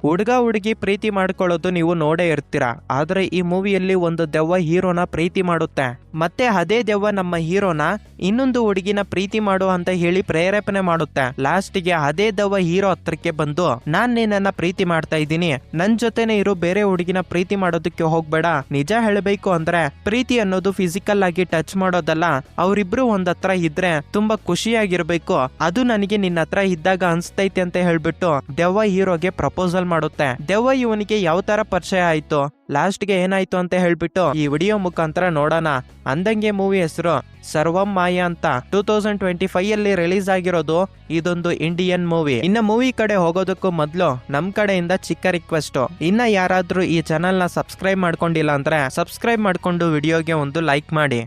ಹುಡುಗ ಹುಡುಗಿ ಪ್ರೀತಿ ಮಾಡ್ಕೊಳ್ಳೋದು ನೀವು ನೋಡೇ ಇರ್ತೀರಾ. ಆದ್ರೆ ಈ ಮೂವಿಯಲ್ಲಿ ಒಂದು ದೆವ್ವ ಹೀರೋನ ಪ್ರೀತಿ ಮಾಡುತ್ತೆ. ಮತ್ತೆ ಅದೇ ದೆವ್ವ ನಮ್ಮ ಹೀರೋನ ಇನ್ನೊಂದು ಹುಡುಗಿನ ಪ್ರೀತಿ ಮಾಡು ಅಂತ ಹೇಳಿ ಪ್ರೇರೇಪಣೆ ಮಾಡುತ್ತೆ. ಲಾಸ್ಟ್ಗೆ ಅದೇ ದೆವ್ವ ಹೀರೋ ಹತ್ರಕ್ಕೆ ಬಂದು ನಾನ್ ನಿನ್ನ ಪ್ರೀತಿ ಮಾಡ್ತಾ ಇದ್ದೀನಿ, ನನ್ ಜೊತೆನೆ ಇರು, ಬೇರೆ ಹುಡುಗಿನ ಪ್ರೀತಿ ಮಾಡೋದಕ್ಕೆ ಹೋಗ್ಬೇಡ. ನಿಜ ಹೇಳಬೇಕು ಅಂದ್ರೆ ಪ್ರೀತಿ ಅನ್ನೋದು ಫಿಸಿಕಲ್ ಆಗಿ ಟಚ್ ಮಾಡೋದಲ್ಲ, ಅವರಿಬ್ರು ಒಂದ್ ಹತ್ರ ಇದ್ರೆ ತುಂಬಾ ಖುಷಿಯಾಗಿರ್ಬೇಕು, ಅದು ನನಗೆ ನಿನ್ನ ಹತ್ರ ಇದ್ದಾಗ ಅನ್ಸ್ತೈತೆ ಅಂತ ಹೇಳ್ಬಿಟ್ಟು ದೆವ್ವ ಹೀರೋಗೆ ಪ್ರಪೋಸಲ್ ಮಾಡುತ್ತೆ. ದೆವ್ವ ಇವನಿಗೆ ಯಾವ ತರ ಪರಿಚಯ ಆಯ್ತು, ಲಾಸ್ಟ್ಗೆ ಏನಾಯ್ತು ಅಂತ ಹೇಳ್ಬಿಟ್ಟು ಈ ವಿಡಿಯೋ ಮುಖಾಂತರ ನೋಡೋಣ. ಅಂದಂಗೆ ಮೂವಿ ಹೆಸರು ಸರ್ವಂ ಮಾಯಾ ಅಂತ 2025 ಅಲ್ಲಿ ರಿಲೀಸ್ ಆಗಿರೋದು. ಇದೊಂದು ಇಂಡಿಯನ್ ಮೂವಿ. ಇನ್ನ ಮೂವಿ ಕಡೆ ಹೋಗೋದಕ್ಕೂ ಮೊದ್ಲು ನಮ್ ಕಡೆಯಿಂದ ಚಿಕ್ಕ ರಿಕ್ವೆಸ್ಟ್, ಇನ್ನ ಯಾರಾದ್ರೂ ಈ ಚಾನಲ್ ನ ಸಬ್ಸ್ಕ್ರೈಬ್ ಮಾಡ್ಕೊಂಡಿಲ್ಲ ಅಂದ್ರೆ ಸಬ್ಸ್ಕ್ರೈಬ್ ಮಾಡ್ಕೊಂಡು ವಿಡಿಯೋಗೆ ಒಂದು ಲೈಕ್ ಮಾಡಿ.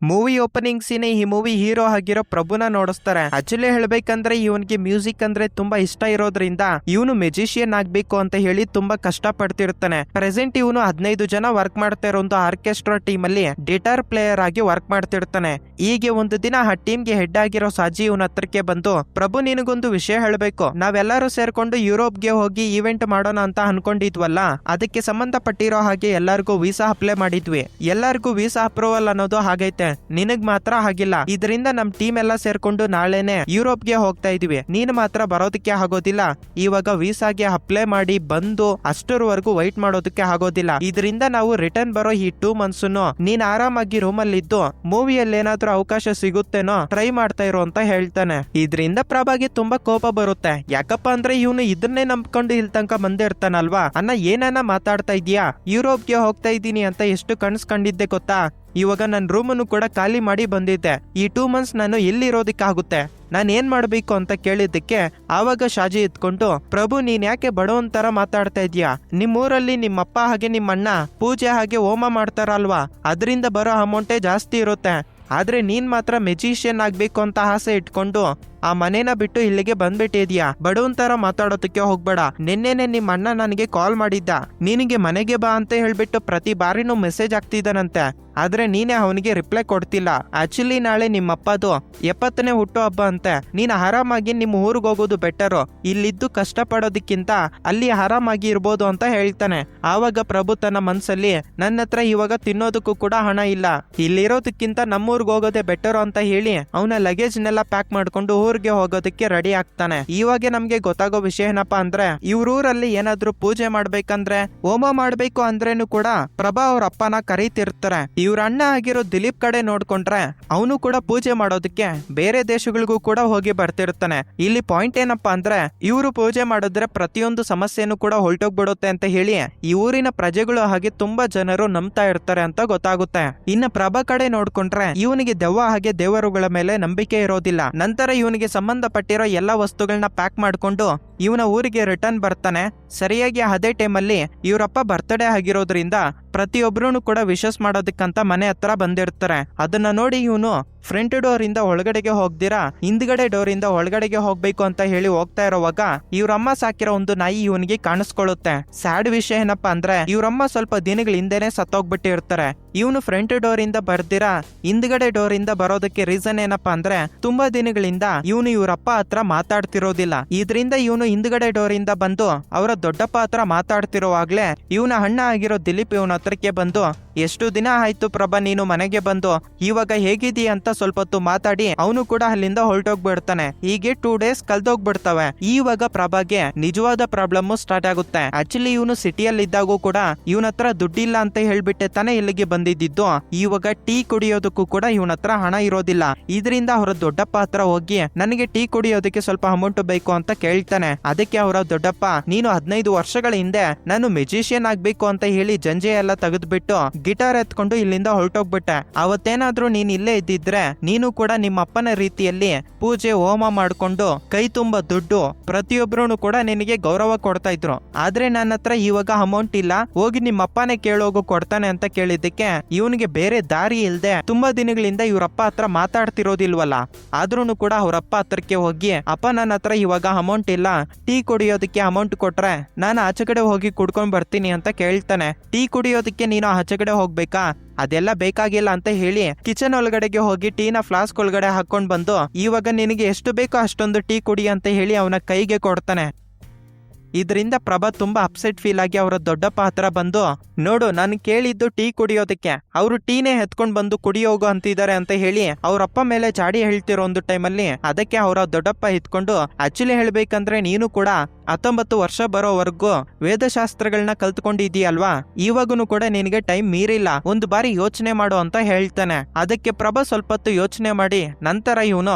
ಮೂವಿ ಓಪನಿಂಗ್ ಸೀನ್ ಈ ಮೂವಿ ಹೀರೋ ಆಗಿರೋ ಪ್ರಭುನ ನೋಡಿಸ್ತಾರೆ. ಆಕ್ಚುಲಿ ಹೇಳ್ಬೇಕಂದ್ರೆ ಇವನ್ಗೆ ಮ್ಯೂಸಿಕ್ ಅಂದ್ರೆ ತುಂಬಾ ಇಷ್ಟ ಇರೋದ್ರಿಂದ ಇವನು ಮೆಜಿಷಿಯನ್ ಆಗ್ಬೇಕು ಅಂತ ಹೇಳಿ ತುಂಬಾ ಕಷ್ಟ ಪಡ್ತಿರ್ತಾನೆ. ಪ್ರೆಸೆಂಟ್ ಇವನು 15 ಜನ ವರ್ಕ್ ಮಾಡ್ತಾ ಇರೋ ಒಂದು ಆರ್ಕೆಸ್ಟ್ರಾ ಟೀಮ್ ಅಲ್ಲಿ ಗಿಟಾರ್ ಪ್ಲೇಯರ್ ಆಗಿ ವರ್ಕ್ ಮಾಡ್ತಿರ್ತಾನೆ. ಹೀಗೆ ಒಂದು ದಿನ ಆ ಟೀಮ್ ಗೆ ಹೆಡ್ ಆಗಿರೋ ಸಾಜಿ ಇವನ ಹತ್ರಕ್ಕೆ ಬಂದು, ಪ್ರಭು ನಿನಗೊಂದು ವಿಷಯ ಹೇಳ್ಬೇಕು, ನಾವೆಲ್ಲರೂ ಸೇರ್ಕೊಂಡು ಯುರೋಪ್ಗೆ ಹೋಗಿ ಈವೆಂಟ್ ಮಾಡೋಣ ಅಂತ ಅನ್ಕೊಂಡಿದ್ವಲ್ಲ, ಅದಕ್ಕೆ ಸಂಬಂಧಪಟ್ಟಿರೋ ಹಾಗೆ ಎಲ್ಲರಿಗೂ ವೀಸಾ ಅಪ್ಲೈ ಮಾಡಿದ್ವಿ. ಎಲ್ಲರಿಗೂ ವೀಸಾ ಅಪ್ರೂವಲ್ ಅನ್ನೋದು ಹಾಗೈತೆ, ನಿನಗ್ ಮಾತ್ರ ಆಗಿಲ್ಲ. ಇದರಿಂದ ನಮ್ ಟೀಮ್ ಎಲ್ಲ ಸೇರ್ಕೊಂಡು ನಾಳೆನೆ ಯುರೋಪ್ಗೆ ಹೋಗ್ತಾ ಇದೀವಿ, ನೀನ್ ಮಾತ್ರ ಬರೋದಕ್ಕೆ ಆಗೋದಿಲ್ಲ. ಇವಾಗ ವೀಸಾಗೆ ಅಪ್ಲೈ ಮಾಡಿ ಬಂದು ಅಷ್ಟರವರೆಗೂ ವೈಟ್ ಮಾಡೋದಕ್ಕೆ ಆಗೋದಿಲ್ಲ. ಇದರಿಂದ ನಾವು ರಿಟರ್ನ್ ಬರೋ ಈ 2 months ನೀನ್ ಆರಾಮಾಗಿ ರೂಮಲ್ಲಿ ಇದ್ದು ಮೂವಿಯಲ್ಲಿ ಏನಾದ್ರೂ ಅವಕಾಶ ಸಿಗುತ್ತೇನೋ ಟ್ರೈ ಮಾಡ್ತಾ ಇರೋ ಅಂತ ಹೇಳ್ತಾನೆ. ಇದರಿಂದ ಪ್ರಭಾಗೆ ತುಂಬಾ ಕೋಪ ಬರುತ್ತೆ. ಯಾಕಪ್ಪ ಅಂದ್ರೆ ಇವನು ಇದನ್ನೇ ನಂಬ್ಕೊಂಡು ಇಲ್ಲಿ ತನಕ ಬಂದೇ ಇರ್ತಾನಲ್ವಾ, ಅಣ್ಣ ಏನನ್ನ ಮಾತಾಡ್ತಾ ಇದೀಯಾ, ಯುರೋಪ್ಗೆ ಹೋಗ್ತಾ ಇದ್ದೀನಿ ಅಂತ ಎಷ್ಟು ಕನ್ಸ್ಕೊಂಡಿದ್ದೆ ಗೊತ್ತಾ, ಇವಾಗ ನನ್ನ ರೂಮನ್ನು ಕೂಡ ಖಾಲಿ ಮಾಡಿ ಬಂದಿದ್ದೆ, ಈ 2 months ನಾನು ಎಲ್ಲಿರೋದಕ್ಕಾಗುತ್ತೆ, ನಾನು ಏನ್ ಮಾಡ್ಬೇಕು ಅಂತ ಕೇಳಿದ್ದಕ್ಕೆ ಆವಾಗ ಶಾಜಿ ಎತ್ಕೊಂಡು, ಪ್ರಭು ನೀನ್ ಯಾಕೆ ಬಡವಂತರ ಮಾತಾಡ್ತಾ ಇದೀಯಾ, ನಿಮ್ಮೂರಲ್ಲಿ ನಿಮ್ಮಪ್ಪ ಹಾಗೆ ನಿಮ್ಮಣ್ಣ ಪೂಜೆ ಹಾಗೆ ಹೋಮ ಮಾಡ್ತಾರಲ್ವಾ, ಅದರಿಂದ ಬರೋ ಅಮೌಂಟೇ ಜಾಸ್ತಿ ಇರುತ್ತೆ, ಆದ್ರೆ ನೀನ್ ಮಾತ್ರ ಮೆಜಿಷಿಯನ್ ಆಗ್ಬೇಕು ಅಂತ ಆಸೆ ಇಟ್ಕೊಂಡು ಆ ಮನೇನ ಬಿಟ್ಟು ಇಲ್ಲಿಗೆ ಬಂದ್ಬಿಟ್ಟಿದ್ಯಾ, ಬಡವಂತರ ಮಾತಾಡೋದಕ್ಕೆ ಹೋಗ್ಬೇಡ. ನಿನ್ನೆನೆ ನಿಮ್ಮ ಅಣ್ಣ ನನಗೆ ಕಾಲ್ ಮಾಡಿದ್ದ, ನಿನಗೆ ಮನೆಗೆ ಬಾ ಅಂತ ಹೇಳ್ಬಿಟ್ಟು ಪ್ರತಿ ಬಾರಿನೂ ಮೆಸೇಜ್ ಆಗ್ತಿದ್ದಾನಂತೆ, ಆದ್ರೆ ನೀನೇ ಅವನಿಗೆ ರಿಪ್ಲೈ ಕೊಡ್ತಿಲ್ಲ. ಆಕ್ಚುಲಿ ನಾಳೆ ನಿಮ್ಮಪ್ಪದು 70ನೇ ಹುಟ್ಟು ಹಬ್ಬ ಅಂತೆ, ನೀನ್ ಆರಾಮಾಗಿ ನಿಮ್ಮ ಊರಿಗೆ ಹೋಗೋದು ಬೆಟರು, ಇಲ್ಲಿದ್ದು ಕಷ್ಟ ಪಡೋದಕ್ಕಿಂತ ಅಲ್ಲಿ ಆರಾಮಾಗಿ ಇರ್ಬೋದು ಅಂತ ಹೇಳ್ತಾನೆ. ಆವಾಗ ಪ್ರಭು ತನ್ನ ಮನ್ಸಲ್ಲಿ, ನನ್ನ ಹತ್ರ ಇವಾಗ ತಿನ್ನೋದಕ್ಕೂ ಕೂಡ ಹಣ ಇಲ್ಲ, ಇಲ್ಲಿರೋದಕ್ಕಿಂತ ನಮ್ಮೂರ್ಗೆ ಹೋಗೋದೇ ಬೆಟರು ಅಂತ ಹೇಳಿ ಅವನ ಲಗೇಜ್ನೆಲ್ಲ ಪ್ಯಾಕ್ ಮಾಡ್ಕೊಂಡು ಊರಿಗೆ ಹೋಗೋದಕ್ಕೆ ರೆಡಿ ಆಗ್ತಾನೆ. ಇವಾಗ ನಮ್ಗೆ ಗೊತ್ತಾಗೋ ವಿಷಯ ಏನಪ್ಪಾ ಅಂದ್ರೆ, ಇವ್ರೂರಲ್ಲಿ ಏನಾದ್ರೂ ಪೂಜೆ ಮಾಡ್ಬೇಕಂದ್ರೆ ಹೋಮ ಮಾಡ್ಬೇಕು ಅಂದ್ರೇನು ಕೂಡ ಪ್ರಭಾ ಅವ್ರ ಅಪ್ಪನ ಕರೀತಿರ್ತಾರೆ. ಇವ್ರ ಅಣ್ಣ ಆಗಿರೋ ದಿಲೀಪ್ ಕಡೆ ನೋಡ್ಕೊಂಡ್ರೆ ಅವನು ಕೂಡ ಪೂಜೆ ಮಾಡೋದಕ್ಕೆ ಬೇರೆ ದೇಶಗಳಿಗೂ ಕೂಡ ಹೋಗಿ ಬರ್ತಿರ್ತಾನೆ. ಇಲ್ಲಿ ಪಾಯಿಂಟ್ ಏನಪ್ಪಾ ಅಂದ್ರೆ, ಇವರು ಪೂಜೆ ಮಾಡಿದ್ರೆ ಪ್ರತಿಯೊಂದು ಸಮಸ್ಯೆನೂ ಕೂಡ ಹೊರಟೋಗ್ಬಿಡುತ್ತೆ ಅಂತ ಹೇಳಿ ಈ ಊರಿನ ಪ್ರಜೆಗಳು ಹಾಗೆ ತುಂಬಾ ಜನರು ನಂಬ್ತಾ ಇರ್ತಾರೆ ಅಂತ ಗೊತ್ತಾಗುತ್ತೆ. ಇನ್ನ ಪ್ರಭಾ ಕಡೆ ನೋಡ್ಕೊಂಡ್ರೆ ಇವನಿಗೆ ದೆವ್ವ ಹಾಗೆ ದೇವರುಗಳ ಮೇಲೆ ನಂಬಿಕೆ ಇರೋದಿಲ್ಲ. ನಂತರ ಇವನಿಗೆ ಸಂಬಂಧಪಟ್ಟಿರೋ ಎಲ್ಲಾ ವಸ್ತುಗಳನ್ನ ಪ್ಯಾಕ್ ಮಾಡ್ಕೊಂಡು ಇವನ ಊರಿಗೆ ರಿಟರ್ನ್ ಬರ್ತಾನೆ. ಸರಿಯಾಗಿ ಅದೇ ಟೈಮಲ್ಲಿ ಇವರಪ್ಪ ಬರ್ತ್ಡೇ ಆಗಿರೋದ್ರಿಂದ ಪ್ರತಿಯೊಬ್ರು ಕೂಡ ವಿಶಸ್ ಮಾಡೋದಕ್ಕಂತ ಮನೆ ಹತ್ರ ಬಂದಿರ್ತಾರೆ. ಅದನ್ನ ನೋಡಿ ಇವನು ಫ್ರಂಟ್ ಡೋರ್ ಇಂದ ಒಳಗಡೆಗೆ ಹೋಗ್ದಿರಾ ಹಿಂದ್ಗಡೆ ಡೋರ್ ಇಂದ ಒಳಗಡೆಗೆ ಹೋಗ್ಬೇಕು ಅಂತ ಹೇಳಿ ಹೋಗ್ತಾ ಇರೋವಾಗ ಇವ್ರಮ್ಮ ಸಾಕಿರೋ ಒಂದು ನಾಯಿ ಇವನಿಗೆ ಕಾಣಿಸ್ಕೊಳ್ಳುತ್ತೆ. ಸ್ಯಾಡ್ ವಿಷಯ ಏನಪ್ಪಾ ಅಂದ್ರೆ, ಇವ್ರಮ್ಮ ಸ್ವಲ್ಪ ದಿನಗಳ ಹಿಂದೆನೆ ಸತ್ತೋಗ್ಬಿಟ್ಟಿರ್ತಾರೆ. ಇವನು ಫ್ರಂಟ್ ಡೋರ್ ಇಂದ ಬರ್ದಿರಾ ಹಿಂದ್ಗಡೆ ಡೋರ್ ಇಂದ ಬರೋದಕ್ಕೆ ರೀಸನ್ ಏನಪ್ಪಾ ಅಂದ್ರೆ, ತುಂಬಾ ದಿನಗಳಿಂದ ಇವನು ಇವ್ರಪ್ಪ ಹತ್ರ ಮಾತಾಡ್ತಿರೋದಿಲ್ಲ. ಇದರಿಂದ ಇವನು ಹಿಂದ್ಗಡೆ ಡೋರ್ ಇಂದ ಬಂದು ಅವರ ದೊಡ್ಡಪ್ಪ ಹತ್ರ ಮಾತಾಡ್ತಿರೋವಾಗ್ಲೇ ಇವನ ಅಣ್ಣ ಆಗಿರೋ ದಿಲೀಪ್ ಇವನ ಹತ್ರಕ್ಕೆ ಬಂದು, ಎಷ್ಟು ದಿನ ಆಯ್ತು ಪ್ರಭಾ ನೀನು ಮನೆಗೆ ಬಂದು, ಇವಾಗ ಹೇಗಿದೀಯ ಅಂತ ಸ್ವಲ್ಪ ಹೊತ್ತು ಮಾತಾಡಿ ಅವನು ಕೂಡ ಅಲ್ಲಿಂದ ಹೊರಟೋಗ್ಬಿಡ್ತಾನೆ. ಹೀಗೆ 2 days ಕಲ್ದೋಗ್ಬಿಡ್ತವೆ. ಇವಾಗ ಪ್ರಭಾಗೆ ನಿಜವಾದ ಪ್ರಾಬ್ಲಮ್ ಸ್ಟಾರ್ಟ್ ಆಗುತ್ತೆ. ಆಕ್ಚುಲಿ ಇವನು ಸಿಟಿಯಲ್ಲಿ ಇದ್ದಾಗೂ ಕೂಡ ಇವನ ಹತ್ರ ದುಡ್ಡಿಲ್ಲ ಅಂತ ಹೇಳ್ಬಿಟ್ಟೆ ತಾನೇ ಇಲ್ಲಿಗೆ ಬಂದಿದ್ದು. ಇವಾಗ ಟೀ ಕುಡಿಯೋದಕ್ಕೂ ಕೂಡ ಇವನ ಹತ್ರ ಹಣ ಇರೋದಿಲ್ಲ. ಇದರಿಂದ ಅವರ ದೊಡ್ಡಪ್ಪ ಹತ್ರ ಹೋಗಿ ನನಗೆ ಟೀ ಕುಡಿಯೋದಕ್ಕೆ ಸ್ವಲ್ಪ ಅಮೌಂಟ್ ಬೇಕು ಅಂತ ಕೇಳ್ತಾನೆ. ಅದಕ್ಕೆ ಅವರ ದೊಡ್ಡಪ್ಪ, ನೀನು 15 ವರ್ಷಗಳ ಹಿಂದೆ ನಾನು ಮೆಜಿಷಿಯನ್ ಆಗ್ಬೇಕು ಅಂತ ಹೇಳಿ ಜಂಜೆ ಎಲ್ಲ ತೆಗೆದ್ಬಿಟ್ಟು ಗಿಟಾರ್ ಎತ್ಕೊಂಡು ಇಲ್ಲಿಂದ ಹೊರಟೋಗ್ಬಿಟ್ಟೆ. ಅವತ್ತೇನಾದ್ರೂ ನೀನ್ ಇಲ್ಲೇ ಇದ್ದಿದ್ರೆ ನೀನು ಕೂಡ ನಿಮ್ಮ ಅಪ್ಪನ ರೀತಿಯಲ್ಲಿ ಪೂಜೆ ಹೋಮ ಮಾಡ್ಕೊಂಡು ಕೈ ತುಂಬಾ ದುಡ್ಡು ಪ್ರತಿಯೊಬ್ರು ಕೂಡ ನಿನಗೆ ಗೌರವ ಕೊಡ್ತಾ ಇದ್ರು. ಆದ್ರೆ ನನ್ನ ಹತ್ರ ಇವಾಗ ಅಮೌಂಟ್ ಇಲ್ಲ, ಹೋಗಿ ನಿಮ್ಮ ಅಪ್ಪನೇ ಕೇಳೋಗು ಕೊಡ್ತಾನೆ ಅಂತ ಕೇಳಿದ್ದಕ್ಕೆ ಇವನಿಗೆ ಬೇರೆ ದಾರಿ ಇಲ್ದೆ ತುಂಬಾ ದಿನಗಳಿಂದ ಇವ್ರಪ್ಪ ಹತ್ರ ಮಾತಾಡ್ತಿರೋದಿಲ್ವಲ್ಲ, ಆದ್ರೂ ಕೂಡ ಅವ್ರಪ್ಪ ಹತ್ರಕ್ಕೆ ಹೋಗಿ, ಅಪ್ಪ ನನ್ನ ಹತ್ರ ಇವಾಗ ಅಮೌಂಟ್ ಇಲ್ಲ, ಟೀ ಕುಡಿಯೋದಕ್ಕೆ ಅಮೌಂಟ್ ಕೊಟ್ರೆ ನಾನು ಆಚೆ ಕಡೆ ಹೋಗಿ ಕುಡ್ಕೊಂಡ್ ಬರ್ತೀನಿ ಅಂತ ಕೇಳ್ತಾನೆ. ಟೀ ಕುಡಿಯೋದಕ್ಕೆ ನೀನು ಆಚೆ ಕಡೆ ಹೋಗ್ಬೇಕಾ, ಅದೆಲ್ಲ ಬೇಕಾಗಿಲ್ಲ ಅಂತ ಹೇಳಿ ಕಿಚನ್ ಒಳಗಡೆಗೆ ಹೋಗಿ ಟೀನ ಫ್ಲಾಸ್ಕ್ ಒಳಗಡೆ ಹಾಕೊಂಡ್ ಬಂದು, ಇವಾಗ ನಿನಗೆ ಎಷ್ಟು ಬೇಕೋ ಅಷ್ಟೊಂದು ಟೀ ಕುಡಿ ಅಂತ ಹೇಳಿ ಅವನ ಕೈಗೆ ಕೊಡ್ತಾನೆ. ಇದರಿಂದ ಪ್ರಭಾ ತುಂಬಾ ಅಪ್ಸೆಟ್ ಫೀಲ್ ಆಗಿ ಅವರ ದೊಡ್ಡಪ್ಪ ಹತ್ರ ಬಂದು, ನೋಡು ನಾನು ಕೇಳಿದ್ದು ಟೀ ಕುಡಿಯೋದಕ್ಕೆ, ಅವರು ಟೀನೇ ಎತ್ಕೊಂಡ್ ಬಂದು ಕುಡಿಯೋಗು ಅಂತಿದ್ದಾರೆ ಅಂತ ಹೇಳಿ ಅವ್ರಪ್ಪ ಮೇಲೆ ಚಾಡಿ ಹೇಳ್ತಿರೋ ಒಂದು ಟೈಮಲ್ಲಿ ಅದಕ್ಕೆ ಅವರ ದೊಡ್ಡಪ್ಪ ಎತ್ಕೊಂಡು, ಆಕ್ಚುಲಿ ಹೇಳ್ಬೇಕಂದ್ರೆ ನೀನು ಕೂಡ 19 ವರ್ಷ ಬರೋವರೆಗೂ ವೇದಶಾಸ್ತ್ರಗಳನ್ನ ಕಲ್ತ್ಕೊಂಡಿದೀಯಲ್ವಾ, ಇವಾಗನು ಕೂಡ ನಿನಗೆ ಟೈಮ್ ಮೀರಿಲ್ಲ, ಒಂದು ಬಾರಿ ಯೋಚನೆ ಮಾಡು ಅಂತ ಹೇಳ್ತಾನೆ. ಅದಕ್ಕೆ ಪ್ರಭಾ ಸ್ವಲ್ಪ ಹೊತ್ತು ಯೋಚನೆ ಮಾಡಿ ನಂತರ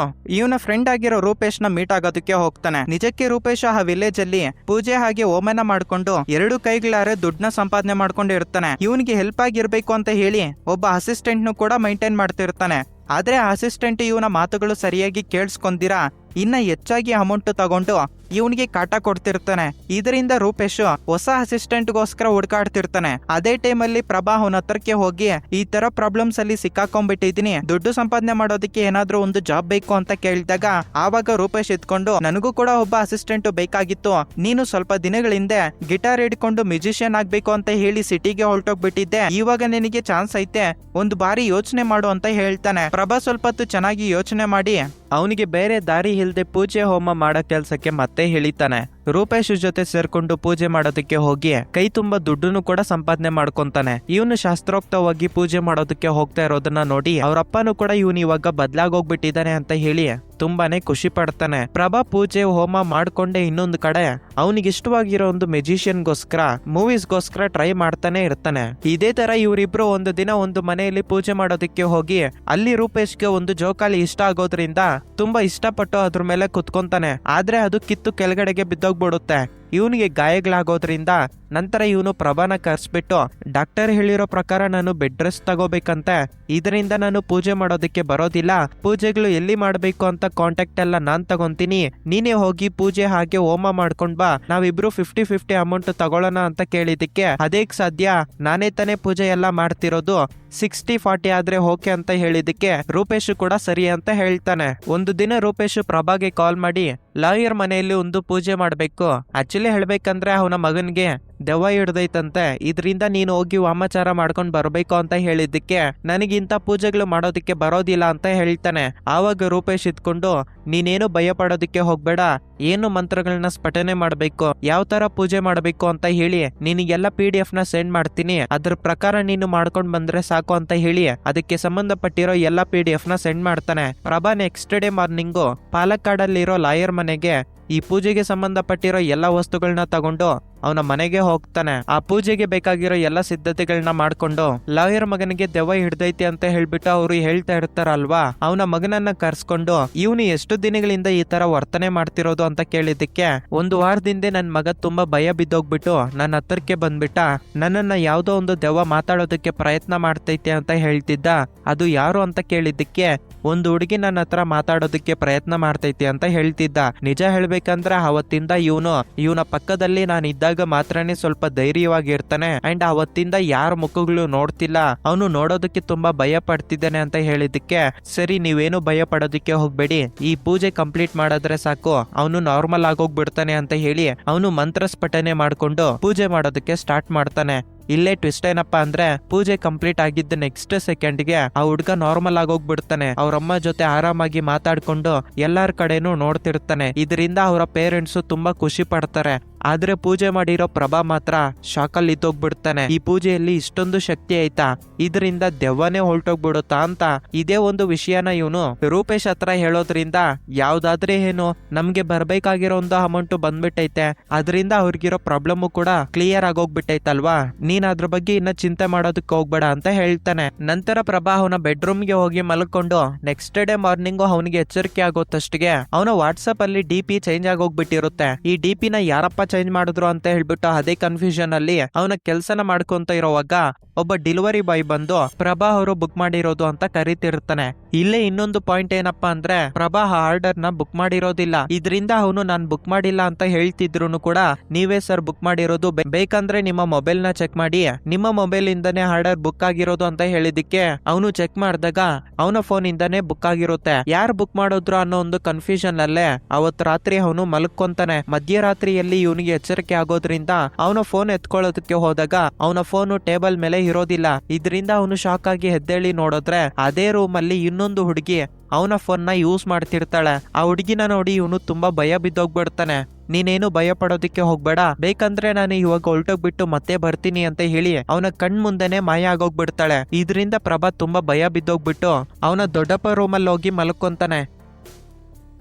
ಇವನ ಫ್ರೆಂಡ್ ಆಗಿರೋ ರೂಪೇಶ್ ನ ಮೀಟ್ ಆಗೋದಕ್ಕೆ ಹೋಗ್ತಾನೆ. ನಿಜಕ್ಕೆ ರೂಪೇಶ್ ಆ ವಿಲೇಜ್ ಅಲ್ಲಿ ಪೂಜೆ ಹಾಗೆ ಹೋಮನ ಮಾಡ್ಕೊಂಡು 2 ಕೈಗಳಾರೆ ದುಡ್ಡನ್ನ ಸಂಪಾದನೆ ಮಾಡ್ಕೊಂಡು ಇರ್ತಾನೆ. ಇವನಿಗೆ ಹೆಲ್ಪ್ ಆಗಿರ್ಬೇಕು ಅಂತ ಹೇಳಿ ಒಬ್ಬ ಅಸಿಸ್ಟೆಂಟ್ ನು ಕೂಡ ಮೈಂಟೈನ್ ಮಾಡ್ತಿರ್ತಾನೆ. ಆದ್ರೆ ಅಸಿಸ್ಟೆಂಟ್ ಇವನ ಮಾತುಗಳು ಸರಿಯಾಗಿ ಕೇಳಿಸ್ಕೊಂದಿರಾ ಇನ್ನ ಹೆಚ್ಚಾಗಿ ಅಮೌಂಟ್ ತಗೊಂಡು ಇವನಿಗೆ ಕಾಟ ಕೊಡ್ತಿರ್ತಾನೆ. ಇದರಿಂದ ರೂಪೇಶ್ ಹೊಸ ಅಸಿಸ್ಟೆಂಟ್ ಗೋಸ್ಕರ ಹುಡ್ಕಾಡ್ತಿರ್ತಾನೆ. ಅದೇ ಟೈಮಲ್ಲಿ ಪ್ರಭಾ ಅವನ ಹತ್ರಕ್ಕೆ ಹೋಗಿ, ಈ ತರ ಪ್ರಾಬ್ಲಮ್ಸ್ ಅಲ್ಲಿ ಸಿಕ್ಕಾಕೊಂಡ್ಬಿಟ್ಟಿದೀನಿ, ದುಡ್ಡು ಸಂಪಾದನೆ ಮಾಡೋದಕ್ಕೆ ಏನಾದ್ರೂ ಒಂದು ಜಾಬ್ ಬೇಕು ಅಂತ ಕೇಳಿದಾಗ ಆವಾಗ ರೂಪೇಶ್ ಇದ್ಕೊಂಡು, ನನಗೂ ಕೂಡ ಒಬ್ಬ ಅಸಿಸ್ಟೆಂಟ್ ಬೇಕಾಗಿತ್ತು, ನೀನು ಸ್ವಲ್ಪ ದಿನಗಳ ಹಿಂದೆ ಗಿಟಾರ್ ಹಿಡ್ಕೊಂಡು ಮ್ಯೂಸಿಷಿಯನ್ ಆಗ್ಬೇಕು ಅಂತ ಹೇಳಿ ಸಿಟಿಗೆ ಹೊರಟೋಗ್ಬಿಟ್ಟಿದ್ದೆ, ಇವಾಗ ನಿನಗೆ ಚಾನ್ಸ್ ಐತೆ, ಒಂದು ಬಾರಿ ಯೋಚನೆ ಮಾಡು ಅಂತ ಹೇಳ್ತಾನೆ. ಪ್ರಭಾ ಸ್ವಲ್ಪ ಹೊತ್ತು ಚೆನ್ನಾಗಿ ಯೋಚನೆ ಮಾಡಿ ಅವನಿಗೆ ಬೇರೆ ದಾರಿ ಇಲ್ದೆ ಪೂಜೆ ಹೋಮ ಮಾಡೋ ಕೆಲ್ಸಕ್ಕೆ ಮತ್ತೆ ಹೇಳಿತಾನೆ. ರೂಪೇಶ್ ಜೊತೆ ಸೇರ್ಕೊಂಡು ಪೂಜೆ ಮಾಡೋದಕ್ಕೆ ಹೋಗಿ ಕೈ ತುಂಬಾ ದುಡ್ಡನ್ನು ಕೂಡ ಸಂಪಾದನೆ ಮಾಡ್ಕೊಂತಾನೆ. ಇವನು ಶಾಸ್ತ್ರೋಕ್ತವಾಗಿ ಪೂಜೆ ಮಾಡೋದಕ್ಕೆ ಹೋಗ್ತಾ ಇರೋದನ್ನ ನೋಡಿ ಅವ್ರಪ್ಪನು ಕೂಡ ಇವನು ಇವಾಗ ಬದ್ಲಾಗೋಗ್ಬಿಟ್ಟಿದ್ದಾನೆ ಅಂತ ಹೇಳಿ ತುಂಬಾನೇ ಖುಷಿ ಪಡ್ತಾನೆ. ಪ್ರಭಾ ಪೂಜೆ ಹೋಮ ಮಾಡ್ಕೊಂಡೆ ಇನ್ನೊಂದು ಕಡೆ ಅವನಿಗೆ ಇಷ್ಟವಾಗಿರೋ ಒಂದು ಮ್ಯೂಸಿಷಿಯನ್ಗೋಸ್ಕರ ಮೂವೀಸ್ಗೋಸ್ಕರ ಟ್ರೈ ಮಾಡ್ತಾನೆ ಇರ್ತಾನೆ. ಇದೇ ತರ ಇವರಿಬ್ರು ಒಂದು ದಿನ ಒಂದು ಮನೆಯಲ್ಲಿ ಪೂಜೆ ಮಾಡೋದಕ್ಕೆ ಹೋಗಿ ಅಲ್ಲಿ ರೂಪೇಶ್ಗೆ ಒಂದು ಜೋಕಾಲಿ ಇಷ್ಟ ಆಗೋದ್ರಿಂದ ತುಂಬಾ ಇಷ್ಟಪಟ್ಟು ಅದ್ರ ಮೇಲೆ ಕುತ್ಕೊಂತಾನೆ. ಆದ್ರೆ ಅದು ಕಿತ್ತು ಕೆಳಗಡೆಗೆ ಬಿದ್ದೋಗ್ಬಿಡುತ್ತೆ. ಇವನಿಗೆ ಗಾಯಗಳಾಗೋದ್ರಿಂದ ನಂತರ ಇವನು ಪ್ರಭಾನ ಕರ್ಸ್ಬಿಟ್ಟು, ಡಾಕ್ಟರ್ ಹೇಳಿರೋ ಪ್ರಕಾರ ನಾನು ಬೆಡ್ ರೆಸ್ಟ್ ತಗೋಬೇಕಂತೆ, ಇದರಿಂದ ನಾನು ಪೂಜೆ ಮಾಡೋದಕ್ಕೆ ಬರೋದಿಲ್ಲ, ಪೂಜೆಗಳು ಎಲ್ಲಿ ಮಾಡ್ಬೇಕು ಅಂತ ಕಾಂಟ್ಯಾಕ್ಟ್ ಎಲ್ಲ ನಾನ್ ತಗೊಂತೀನಿ, ನೀನೇ ಹೋಗಿ ಪೂಜೆ ಹಾಗೆ ಹೋಮ ಮಾಡ್ಕೊಂಡ್ ಬಾ, ನಾವಿಬ್ರು 50-50 ಅಮೌಂಟ್ ತಗೊಳ್ಳೋಣ ಅಂತ ಕೇಳಿದಕ್ಕೆ, ಅದೇಗ್ ಸಾಧ್ಯ, ನಾನೇ ತಾನೇ ಪೂಜೆ ಎಲ್ಲ ಮಾಡ್ತಿರೋದು, 60-40 ಆದ್ರೆ ಓಕೆ ಅಂತ ಹೇಳಿದಕ್ಕೆ ರೂಪೇಶ್ ಕೂಡ ಸರಿ ಅಂತ ಹೇಳ್ತಾನೆ. ಒಂದು ದಿನ ರೂಪೇಶ್ ಪ್ರಭಾಗೆ ಕಾಲ್ ಮಾಡಿ, ಲಾಯರ್ ಮನೆಯಲ್ಲಿ ಒಂದು ಪೂಜೆ ಮಾಡ್ಬೇಕು, ಆಕ್ಚುಲಿ ಹೇಳ್ಬೇಕಂದ್ರೆ ಅವನ ಮಗನ್ಗೆ ದೆವ್ವ ಹಿಡ್ದೈತಂತೆ, ಇದರಿಂದ ನೀನು ಹೋಗಿ ವಾಮಾಚಾರ ಮಾಡ್ಕೊಂಡ್ ಬರ್ಬೇಕು ಅಂತ ಹೇಳಿದ್ದಕ್ಕೆ ನನಗಿಂತ ಪೂಜೆಗಳು ಮಾಡೋದಕ್ಕೆ ಬರೋದಿಲ್ಲ ಅಂತ ಹೇಳ್ತಾನೆ. ಆವಾಗ ರೂಪೇಶ್ ಇದ್ಕೊಂಡು, ನೀನೇನು ಭಯ ಪಡೋದಕ್ಕೆ ಹೋಗ್ಬೇಡ, ಏನು ಮಂತ್ರಗಳನ್ನ ಸ್ಫಟನೆ ಮಾಡ್ಬೇಕು, ಯಾವ ತರ ಪೂಜೆ ಮಾಡ್ಬೇಕು ಅಂತ ಹೇಳಿ ನಿನಗೆಲ್ಲ PDF ನ ಸೆಂಡ್ ಮಾಡ್ತೀನಿ, ಅದ್ರ ಪ್ರಕಾರ ನೀನು ಮಾಡ್ಕೊಂಡ್ ಬಂದ್ರೆ ಸಾಕು ಅಂತ ಹೇಳಿ ಅದಕ್ಕೆ ಸಂಬಂಧಪಟ್ಟಿರೋ ಎಲ್ಲ PDF ನ ಸೆಂಡ್ ಮಾಡ್ತಾನೆ. ಪ್ರಭಾ ನೆಕ್ಸ್ಟ್ ಡೇ ಮಾರ್ನಿಂಗು ಪಾಲಕ್ಕಾಡಲ್ಲಿರೋ ಲಾಯರ್ ಮನೆಗೆ ಈ ಪೂಜೆಗೆ ಸಂಬಂಧಪಟ್ಟಿರೋ ಎಲ್ಲ ವಸ್ತುಗಳನ್ನ ತಗೊಂಡು ಅವನ ಮನೆಗೆ ಹೋಗ್ತಾನೆ. ಆ ಪೂಜೆಗೆ ಬೇಕಾಗಿರೋ ಎಲ್ಲ ಸಿದ್ಧತೆಗಳನ್ನ ಮಾಡ್ಕೊಂಡು ಲಾಯರ್ ಮಗನಿಗೆ ದೆವ್ವ ಹಿಡ್ದೈತಿ ಅಂತ ಹೇಳ್ಬಿಟ್ಟು ಅವ್ರು ಹೇಳ್ತಾ ಇರ್ತಾರಲ್ವಾ, ಅವನ ಮಗನನ್ನ ಕರ್ಸ್ಕೊಂಡು, ಇವನು ಎಷ್ಟು ದಿನಗಳಿಂದ ಈ ತರ ವರ್ತನೆ ಮಾಡ್ತಿರೋದು ಅಂತ ಕೇಳಿದ್ದಕ್ಕೆ, ಒಂದು ವಾರದಿಂದ ನನ್ ಮಗ ತುಂಬಾ ಭಯ ಬಿದ್ದೋಗ್ಬಿಟ್ಟು ನನ್ನ ಹತ್ರಕ್ಕೆ ಬಂದ್ಬಿಟ್ಟ, ನನ್ನನ್ನ ಯಾವ್ದೋ ಒಂದು ದೆವ್ವ ಮಾತಾಡೋದಕ್ಕೆ ಪ್ರಯತ್ನ ಮಾಡ್ತೈತೆ ಅಂತ ಹೇಳ್ತಿದ್ದ, ಅದು ಯಾರು ಅಂತ ಕೇಳಿದ್ದಕ್ಕೆ ಒಂದು ಹುಡುಗಿ ನನ್ನ ಹತ್ರ ಮಾತಾಡೋದಕ್ಕೆ ಪ್ರಯತ್ನ ಮಾಡ್ತೈತಿ ಅಂತ ಹೇಳ್ತಿದ್ದ. ನಿಜ ಹೇಳ್ಬೇಕಂದ್ರೆ ಅವತ್ತಿಂದ ಇವನ ಪಕ್ಕದಲ್ಲಿ ನಾನು ಇದ್ದಾಗ ಮಾತ್ರನೇ ಸ್ವಲ್ಪ ಧೈರ್ಯವಾಗಿರ್ತಾನೆ, ಅಂಡ್ ಅವತ್ತಿಂದ ಯಾರ ಮುಖಗಳು ನೋಡ್ತಿಲ್ಲ, ಅವನು ನೋಡೋದಕ್ಕೆ ತುಂಬಾ ಭಯ ಪಡ್ತಿದ್ದಾನೆ ಅಂತ ಹೇಳಿದಕ್ಕೆ, ಸರಿ ನೀವೇನು ಭಯ ಪಡೋದಕ್ಕೆ ಹೋಗ್ಬೇಡಿ, ಈ ಪೂಜೆ ಕಂಪ್ಲೀಟ್ ಮಾಡಿದ್ರೆ ಸಾಕು, ಅವನು ನಾರ್ಮಲ್ ಆಗೋಗ್ಬಿಡ್ತಾನೆ ಅಂತ ಹೇಳಿ ಅವನು ಮಂತ್ರ ಸ್ಫಟನೆ ಮಾಡ್ಕೊಂಡು ಪೂಜೆ ಮಾಡೋದಕ್ಕೆ ಸ್ಟಾರ್ಟ್ ಮಾಡ್ತಾನೆ. ಇಲ್ಲೇ ಟ್ವಿಸ್ಟ್ ಏನಪ್ಪಾ ಅಂದ್ರೆ, ಪೂಜೆ ಕಂಪ್ಲೀಟ್ ಆಗಿದ್ದ ನೆಕ್ಸ್ಟ್ ಸೆಕೆಂಡ್ಗೆ ಆ ಹುಡ್ಗ ನಾರ್ಮಲ್ ಆಗೋಗ್ಬಿಡ್ತಾನೆ. ಅವ್ರಮ್ಮ ಜೊತೆ ಆರಾಮಾಗಿ ಮಾತಾಡ್ಕೊಂಡು ಎಲ್ಲಾರ ಕಡೆನೂ ನೋಡ್ತಿರ್ತಾನೆ. ಇದರಿಂದ ಅವರ ಪೇರೆಂಟ್ಸ್ ತುಂಬಾ ಖುಷಿ ಪಡ್ತಾರೆ. ಆದ್ರೆ ಪೂಜೆ ಮಾಡಿರೋ ಪ್ರಭಾ ಮಾತ್ರ ಶಾಕಲ್ಲಿ ಇದ್ದೋಗ್ಬಿಡ್ತಾನೆ. ಈ ಪೂಜೆಯಲ್ಲಿ ಇಷ್ಟೊಂದು ಶಕ್ತಿ ಐತಾ, ಇದರಿಂದ ದೆವ್ವನೇ ಹೊರಟೋಗ್ಬಿಡುತ್ತಾ ಅಂತ ಇದೇ ಒಂದು ವಿಷಯನ ಇವನು ರೂಪೇಶ್ ಹತ್ರ ಹೇಳೋದ್ರಿಂದ, ಯಾವ್ದಾದ್ರೆ ಏನು ನಮ್ಗೆ ಬರ್ಬೇಕಾಗಿರೋ ಒಂದು ಅಮೌಂಟ್ ಬಂದ್ಬಿಟ್ಟೈತೆ, ಅದರಿಂದ ಅವ್ರಿಗಿರೋ ಪ್ರಾಬ್ಲಮ್ ಕೂಡ ಕ್ಲಿಯರ್ ಆಗೋಗ್ಬಿಟ್ಟೈತಲ್ವಾ, ನೀನ್ ಅದ್ರ ಬಗ್ಗೆ ಇನ್ನ ಚಿಂತೆ ಮಾಡೋದಕ್ಕೆ ಹೋಗ್ಬೇಡ ಅಂತ ಹೇಳ್ತಾನೆ. ನಂತರ ಪ್ರಭಾ ಅವನ ಬೆಡ್ರೂಮ್ಗೆ ಹೋಗಿ ಮಲ್ಕೊಂಡು ನೆಕ್ಸ್ಟ್ ಡೇ ಮಾರ್ನಿಂಗ್ ಅವನಿಗೆ ಎಚ್ಚರಿಕೆ ಆಗೋತಷ್ಟಿಗೆ ಅವನ ವಾಟ್ಸಪ್ ಅಲ್ಲಿ DP ಚೇಂಜ್ ಆಗೋಗ್ಬಿಟ್ಟಿರುತ್ತೆ. ಈ DP ನ ಯಾರಪ್ಪ ಚೇಂಜ್ ಮಾಡಿದ್ರು ಅಂತ ಹೇಳ್ಬಿಟ್ಟು ಅದೇ ಕನ್ಫ್ಯೂಷನ್ ಅಲ್ಲಿ ಅವನ ಕೆಲ್ಸನ ಮಾಡ್ಕೊಂತ ಇರೋವಾಗ ಒಬ್ಬ ಡೆಲಿವರಿ ಬಾಯ್ ಬಂದು ಪ್ರಭಾ ಅವರು ಬುಕ್ ಮಾಡಿರೋದು ಅಂತ ಕರೀತಿರ್ತಾನೆ. ಇಲ್ಲೇ ಇನ್ನೊಂದು ಪಾಯಿಂಟ್ ಏನಪ್ಪಾ ಅಂದ್ರೆ, ಪ್ರಭಾ ಆರ್ಡರ್ ನ ಬುಕ್ ಮಾಡಿರೋದಿಲ್ಲ, ಇದರಿಂದ ಅವನು ನಾನ್ ಬುಕ್ ಮಾಡಿಲ್ಲ ಅಂತ ಹೇಳ್ತಿದ್ರು ಕೂಡ, ನೀವೇ ಸರ್ ಬುಕ್ ಮಾಡಿರೋದು, ಬೇಕಂದ್ರೆ ನಿಮ್ಮ ಮೊಬೈಲ್ ನ ಚೆಕ್ ಮಾಡಿ, ನಿಮ್ಮ ಮೊಬೈಲ್ ಇಂದಾನೆ ಆರ್ಡರ್ ಬುಕ್ ಆಗಿರೋದು ಅಂತ ಹೇಳಿದಕ್ಕೆ ಅವನು ಚೆಕ್ ಮಾಡಿದಾಗ ಅವನ ಫೋನ್ ಇಂದಾನೆ ಬುಕ್ ಆಗಿರುತ್ತೆ. ಯಾರು ಬುಕ್ ಮಾಡೋದ್ರು ಅನ್ನೋ ಒಂದು ಕನ್ಫ್ಯೂಷನ್ ಅಲ್ಲೇ ಅವತ್ ರಾತ್ರಿ ಅವನು ಮಲ್ಕೊಂತಾನೆ. ಮಧ್ಯರಾತ್ರಿಯಲ್ಲಿ ಇವನಿಗೆ ಎಚ್ಚರಿಕೆ ಆಗೋದ್ರಿಂದ ಅವನ ಫೋನ್ ಎತ್ಕೊಳ್ಳೋದಕ್ಕೆ ಹೋದಾಗ ಅವನ ಫೋನು ಟೇಬಲ್ ಮೇಲೆ ಇರೋದಿಲ್ಲ. ಇದರಿಂದ ಅವನು ಶಾಕ್ ಆಗಿ ಎದ್ದೇಳಿ ನೋಡಿದ್ರೆ ಅದೇ ರೂಮ್ ಅಲ್ಲಿ ಇನ್ನೊಂದು ಹುಡುಗಿ ಅವನ ಫೋನ್ನ ಯೂಸ್ ಮಾಡ್ತಿರ್ತಾಳೆ. ಆ ಹುಡುಗಿನ ನೋಡಿ ಇವನು ತುಂಬಾ ಭಯ ಬಿದ್ದೋಗ್ಬಿಡ್ತಾನೆ. ನೀನೇನು ಭಯ ಪಡೋದಿಕ್ಕೆ ಹೋಗ್ಬೇಡ, ಬೇಕಂದ್ರೆ ನಾನು ಇವಾಗ ಹೊರಟೋಗ್ಬಿಟ್ಟು ಮತ್ತೆ ಬರ್ತೀನಿ ಅಂತ ಹೇಳಿ ಅವನ ಕಣ್ ಮುಂದೆನೆ ಮಾಯ ಆಗೋಗ್ಬಿಡ್ತಾಳೆ. ಇದರಿಂದ ಪ್ರಭಾ ತುಂಬಾ ಭಯ ಬಿದ್ದೋಗ್ಬಿಟ್ಟು ಅವನ ದೊಡ್ಡಪ್ಪ ರೂಮಲ್ಲಿ ಹೋಗಿ ಮಲ್ಕೊಂತಾನೆ.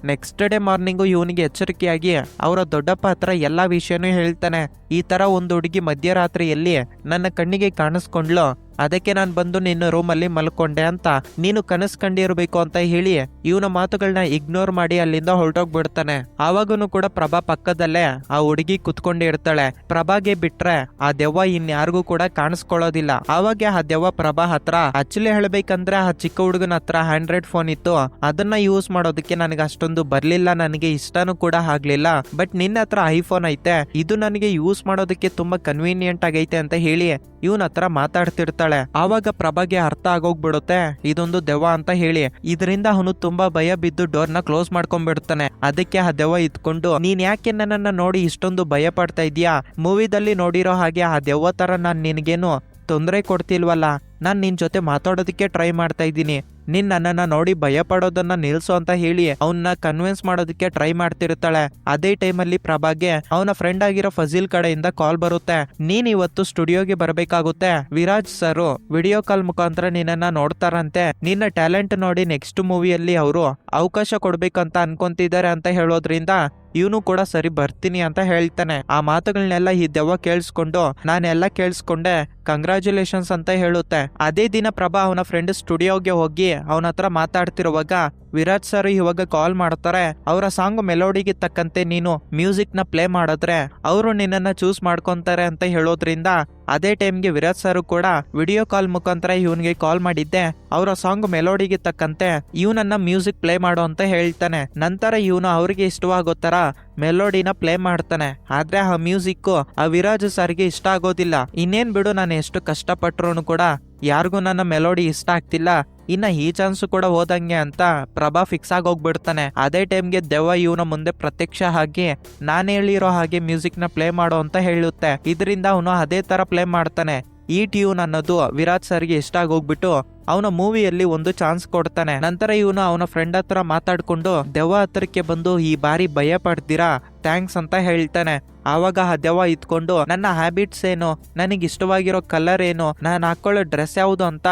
ನೆಕ್ಸ್ಟ್ ಡೇ ಮಾರ್ನಿಂಗು ಇವನಿಗೆ ಎಚ್ಚರಿಕೆಯಾಗಿ ಅವರ ದೊಡ್ಡಪ್ಪ ಹತ್ರ ಎಲ್ಲಾ ವಿಷಯನೂ ಹೇಳ್ತಾನೆ. ಈ ತರ ಒಂದು ಹುಡುಗಿ ಮಧ್ಯರಾತ್ರಿಯಲ್ಲಿ ನನ್ನ ಕಣ್ಣಿಗೆ ಕಾಣಿಸ್ಕೊಂಡ್ಲು, ಅದಕ್ಕೆ ನಾನು ಬಂದು ನಿನ್ನ ರೂಮಲ್ಲಿ ಮಲ್ಕೊಂಡೆ ಅಂತ ನೀನು ಕನಸು ಕಂಡಿರ್ಬೇಕು ಅಂತ ಹೇಳಿ ಇವನ ಮಾತುಗಳನ್ನ ಇಗ್ನೋರ್ ಮಾಡಿ ಅಲ್ಲಿಂದ ಹೊರಟೋಗ್ಬಿಡ್ತಾನೆ. ಆವಾಗನು ಕೂಡ ಪ್ರಭಾ ಪಕ್ಕದಲ್ಲೇ ಆ ಹುಡುಗಿ ಕುತ್ಕೊಂಡಿರ್ತಾಳೆ. ಪ್ರಭಾಗೆ ಬಿಟ್ರೆ ಆ ದೆವ್ವ ಇನ್ಯಾರಿಗೂ ಕೂಡ ಕಾಣಿಸ್ಕೊಳ್ಳೋದಿಲ್ಲ. ಆವಾಗ ಆ ದೆವ್ವ ಪ್ರಭಾ ಹತ್ರ ಆಕ್ಚುಲಿ ಹೇಳ್ಬೇಕಂದ್ರೆ ಆ ಚಿಕ್ಕ ಹುಡುಗನ ಹತ್ರ ಆಂಡ್ರಾಯ್ಡ್ ಫೋನ್ ಇತ್ತು, ಅದನ್ನ ಯೂಸ್ ಮಾಡೋದಕ್ಕೆ ನನಗೆ ಅಷ್ಟೊಂದು ಬರ್ಲಿಲ್ಲ, ನನಗೆ ಇಷ್ಟನೂ ಕೂಡ ಆಗ್ಲಿಲ್ಲ. ಬಟ್ ನಿನ್ನ ಹತ್ರ ಐಫೋನ್ ಐತೆ, ಇದು ನನಗೆ ಯೂಸ್ ಮಾಡೋದಕ್ಕೆ ತುಂಬಾ ಕನ್ವೀನಿಯಂಟ್ ಆಗೈತೆ ಅಂತ ಹೇಳಿ ಇವನ ಹತ್ರ ಮಾತಾಡ್ತಿರ್ತಾಳೆ. ಆವಾಗ ಪ್ರಭಾಗೆ ಅರ್ಥ ಆಗೋಗ್ಬಿಡುತ್ತೆ ಇದೊಂದು ದೆವ್ವ ಅಂತ ಹೇಳಿ. ಇದರಿಂದ ಅವನು ತುಂಬಾ ಭಯ ಬಿದ್ದು ಡೋರ್ನ ಕ್ಲೋಸ್ ಮಾಡ್ಕೊಂಡ್ಬಿಡ್ತಾನೆ. ಅದಕ್ಕೆ ಆ ದೆವ್ವ ಇದ್ಕೊಂಡು ನೀನ್ ಯಾಕೆ ನನ್ನನ್ನ ನೋಡಿ ಇಷ್ಟೊಂದು ಭಯ ಪಡ್ತಾ ಇದೀಯಾ, ಮೂವಿದಲ್ಲಿ ನೋಡಿರೋ ಹಾಗೆ ಆ ದೆವ್ವ ತರ ನಾನ್ ನಿನ್ಗೇನು ತೊಂದರೆ ಕೊಡ್ತಿಲ್ವಲ್ಲ, ನಾನ್ ನಿನ್ ಜೊತೆ ಮಾತಾಡೋದಕ್ಕೆ ಟ್ರೈ ಮಾಡ್ತಾ ಇದ್ದೀನಿ, ನೀನ್ ನನ್ನನ್ನ ನೋಡಿ ಭಯ ಪಡೋದನ್ನ ನಿಲ್ಸು ಅಂತ ಹೇಳಿ ಅವನ್ನ ಕನ್ವಿನ್ಸ್ ಮಾಡೋದಕ್ಕೆ ಟ್ರೈ ಮಾಡ್ತಿರ್ತಾಳೆ. ಅದೇ ಟೈಮಲ್ಲಿ ಪ್ರಭಾಗೆ ಅವನ ಫ್ರೆಂಡ್ ಆಗಿರೋ ಫಜೀಲ್ ಕಡೆಯಿಂದ ಕಾಲ್ ಬರುತ್ತೆ. ನೀನ್ ಇವತ್ತು ಸ್ಟುಡಿಯೋಗೆ ಬರ್ಬೇಕಾಗುತ್ತೆ, ವಿರಾಜ್ ಸರ್ ವಿಡಿಯೋ ಕಾಲ್ ಮುಖಾಂತರ ನಿನ್ನನ್ನ ನೋಡ್ತಾರಂತೆ, ನಿನ್ನ ಟ್ಯಾಲೆಂಟ್ ನೋಡಿ ನೆಕ್ಸ್ಟ್ ಮೂವಿಯಲ್ಲಿ ಅವರು ಅವಕಾಶ ಕೊಡ್ಬೇಕಂತ ಅನ್ಕೊಂತಿದ್ದಾರೆ ಅಂತ ಹೇಳೋದ್ರಿಂದ ಇವನು ಕೂಡ ಸರಿ ಬರ್ತೀನಿ ಅಂತ ಹೇಳ್ತಾನೆ. ಆ ಮಾತುಗಳನ್ನೆಲ್ಲ ಈ ದೆವ್ವ ಕೇಳಿಸ್ಕೊಂಡು ನಾನೆಲ್ಲ ಕೇಳಿಸ್ಕೊಂಡೆ, ಕಂಗ್ರಾಚುಲೇಷನ್ಸ್ ಅಂತ ಹೇಳುತ್ತೆ. ಅದೇ ದಿನ ಪ್ರಭಾ ಅವನ ಫ್ರೆಂಡ್ ಸ್ಟುಡಿಯೋಗೆ ಹೋಗಿ ಅವನ ಹತ್ರ ಮಾತಾಡ್ತಿರುವಾಗ ವಿರಾಜ್ ಸರ್ ಇವಾಗ ಕಾಲ್ ಮಾಡ್ತಾರೆ. ಅವರ ಸಾಂಗ್ ಮೆಲೋಡಿಗೆ ತಕ್ಕಂತೆ ನೀನು ಮ್ಯೂಸಿಕ್ ನ ಪ್ಲೇ ಮಾಡಿದ್ರೆ ಅವರು ನಿನ್ನನ್ನ ಚೂಸ್ ಮಾಡ್ಕೊಂತಾರೆ ಅಂತ ಹೇಳೋದ್ರಿಂದ ಅದೇ ಟೈಮ್ಗೆ ವಿರಾಜ್ ಸರ್ ಕೂಡ ವಿಡಿಯೋ ಕಾಲ್ ಮುಖಾಂತರ ಇವನ್ಗೆ ಕಾಲ್ ಮಾಡಿದ್ದೆ, ಅವರ ಸಾಂಗ್ ಮೆಲೋಡಿಗೆ ತಕ್ಕಂತೆ ಇವನನ್ನ ಮ್ಯೂಸಿಕ್ ಪ್ಲೇ ಮಾಡೋ ಅಂತ ಹೇಳ್ತಾನೆ. ನಂತರ ಇವನು ಅವ್ರಿಗೆ ಇಷ್ಟವಾಗೋ ತರ ಮೆಲೋಡಿನ ಪ್ಲೇ ಮಾಡ್ತಾನೆ. ಆದ್ರೆ ಆ ಮ್ಯೂಸಿಕ್ ಆ ವಿರಾಜ್ ಸರ್ಗೆ ಇಷ್ಟ ಆಗೋದಿಲ್ಲ. ಇನ್ನೇನ್ ಬಿಡು, ನಾನು ಎಷ್ಟು ಕಷ್ಟಪಟ್ರು ಕೂಡ ಯಾರಿಗೂ ನನ್ನ ಮೆಲೋಡಿ ಇಷ್ಟ ಆಗ್ತಿಲ್ಲ, ಇನ್ನ ಈ ಚಾನ್ಸ್ ಕೂಡ ಹೋದಂಗೆ ಅಂತ ಪ್ರಭಾ ಫಿಕ್ಸ್ ಆಗೋಗ್ಬಿಡ್ತಾನೆ. ಅದೇ ಟೈಮ್ಗೆ ದೆವ್ವ ಇವನ ಮುಂದೆ ಪ್ರತ್ಯಕ್ಷ ಆಗಿ ನಾನು ಹೇಳಿರೋ ಹಾಗೆ ಮ್ಯೂಸಿಕ್ ನ ಪ್ಲೇ ಮಾಡೋ ಅಂತ ಹೇಳುತ್ತೆ. ಇದರಿಂದ ಅವನು ಅದೇ ತರ ಪ್ಲೇ ಮಾಡ್ತಾನೆ. ಈ ಟ್ಯೂನ್ ಅನ್ನೋದು ವಿರಾಜ್ ಸರ್ಗೆ ಇಷ್ಟ ಆಗೋಗ್ಬಿಟ್ಟು ಅವನ ಮೂವಿಯಲ್ಲಿ ಒಂದು ಚಾನ್ಸ್ ಕೊಡ್ತಾನೆ. ನಂತರ ಇವನು ಅವನ ಫ್ರೆಂಡ್ ಹತ್ರ ಮಾತಾಡ್ಕೊಂಡು ದೆವ್ವ ಹತ್ರಕ್ಕೆ ಬಂದು ಈ ಬಾರಿ ಭಯ ಪಡ್ತೀರಾ, ಥ್ಯಾಂಕ್ಸ್ ಅಂತ ಹೇಳ್ತಾನೆ. ಆವಾಗ ಆ ದೆವ್ವ ಇದ್ಕೊಂಡು ನನ್ನ ಹ್ಯಾಬಿಟ್ಸ್ ಏನು, ನನಗೆ ಇಷ್ಟವಾಗಿರೋ ಕಲರ್ ಏನು, ನಾನು ಹಾಕೊಳ್ಳೋ ಡ್ರೆಸ್ ಯಾವುದು ಅಂತ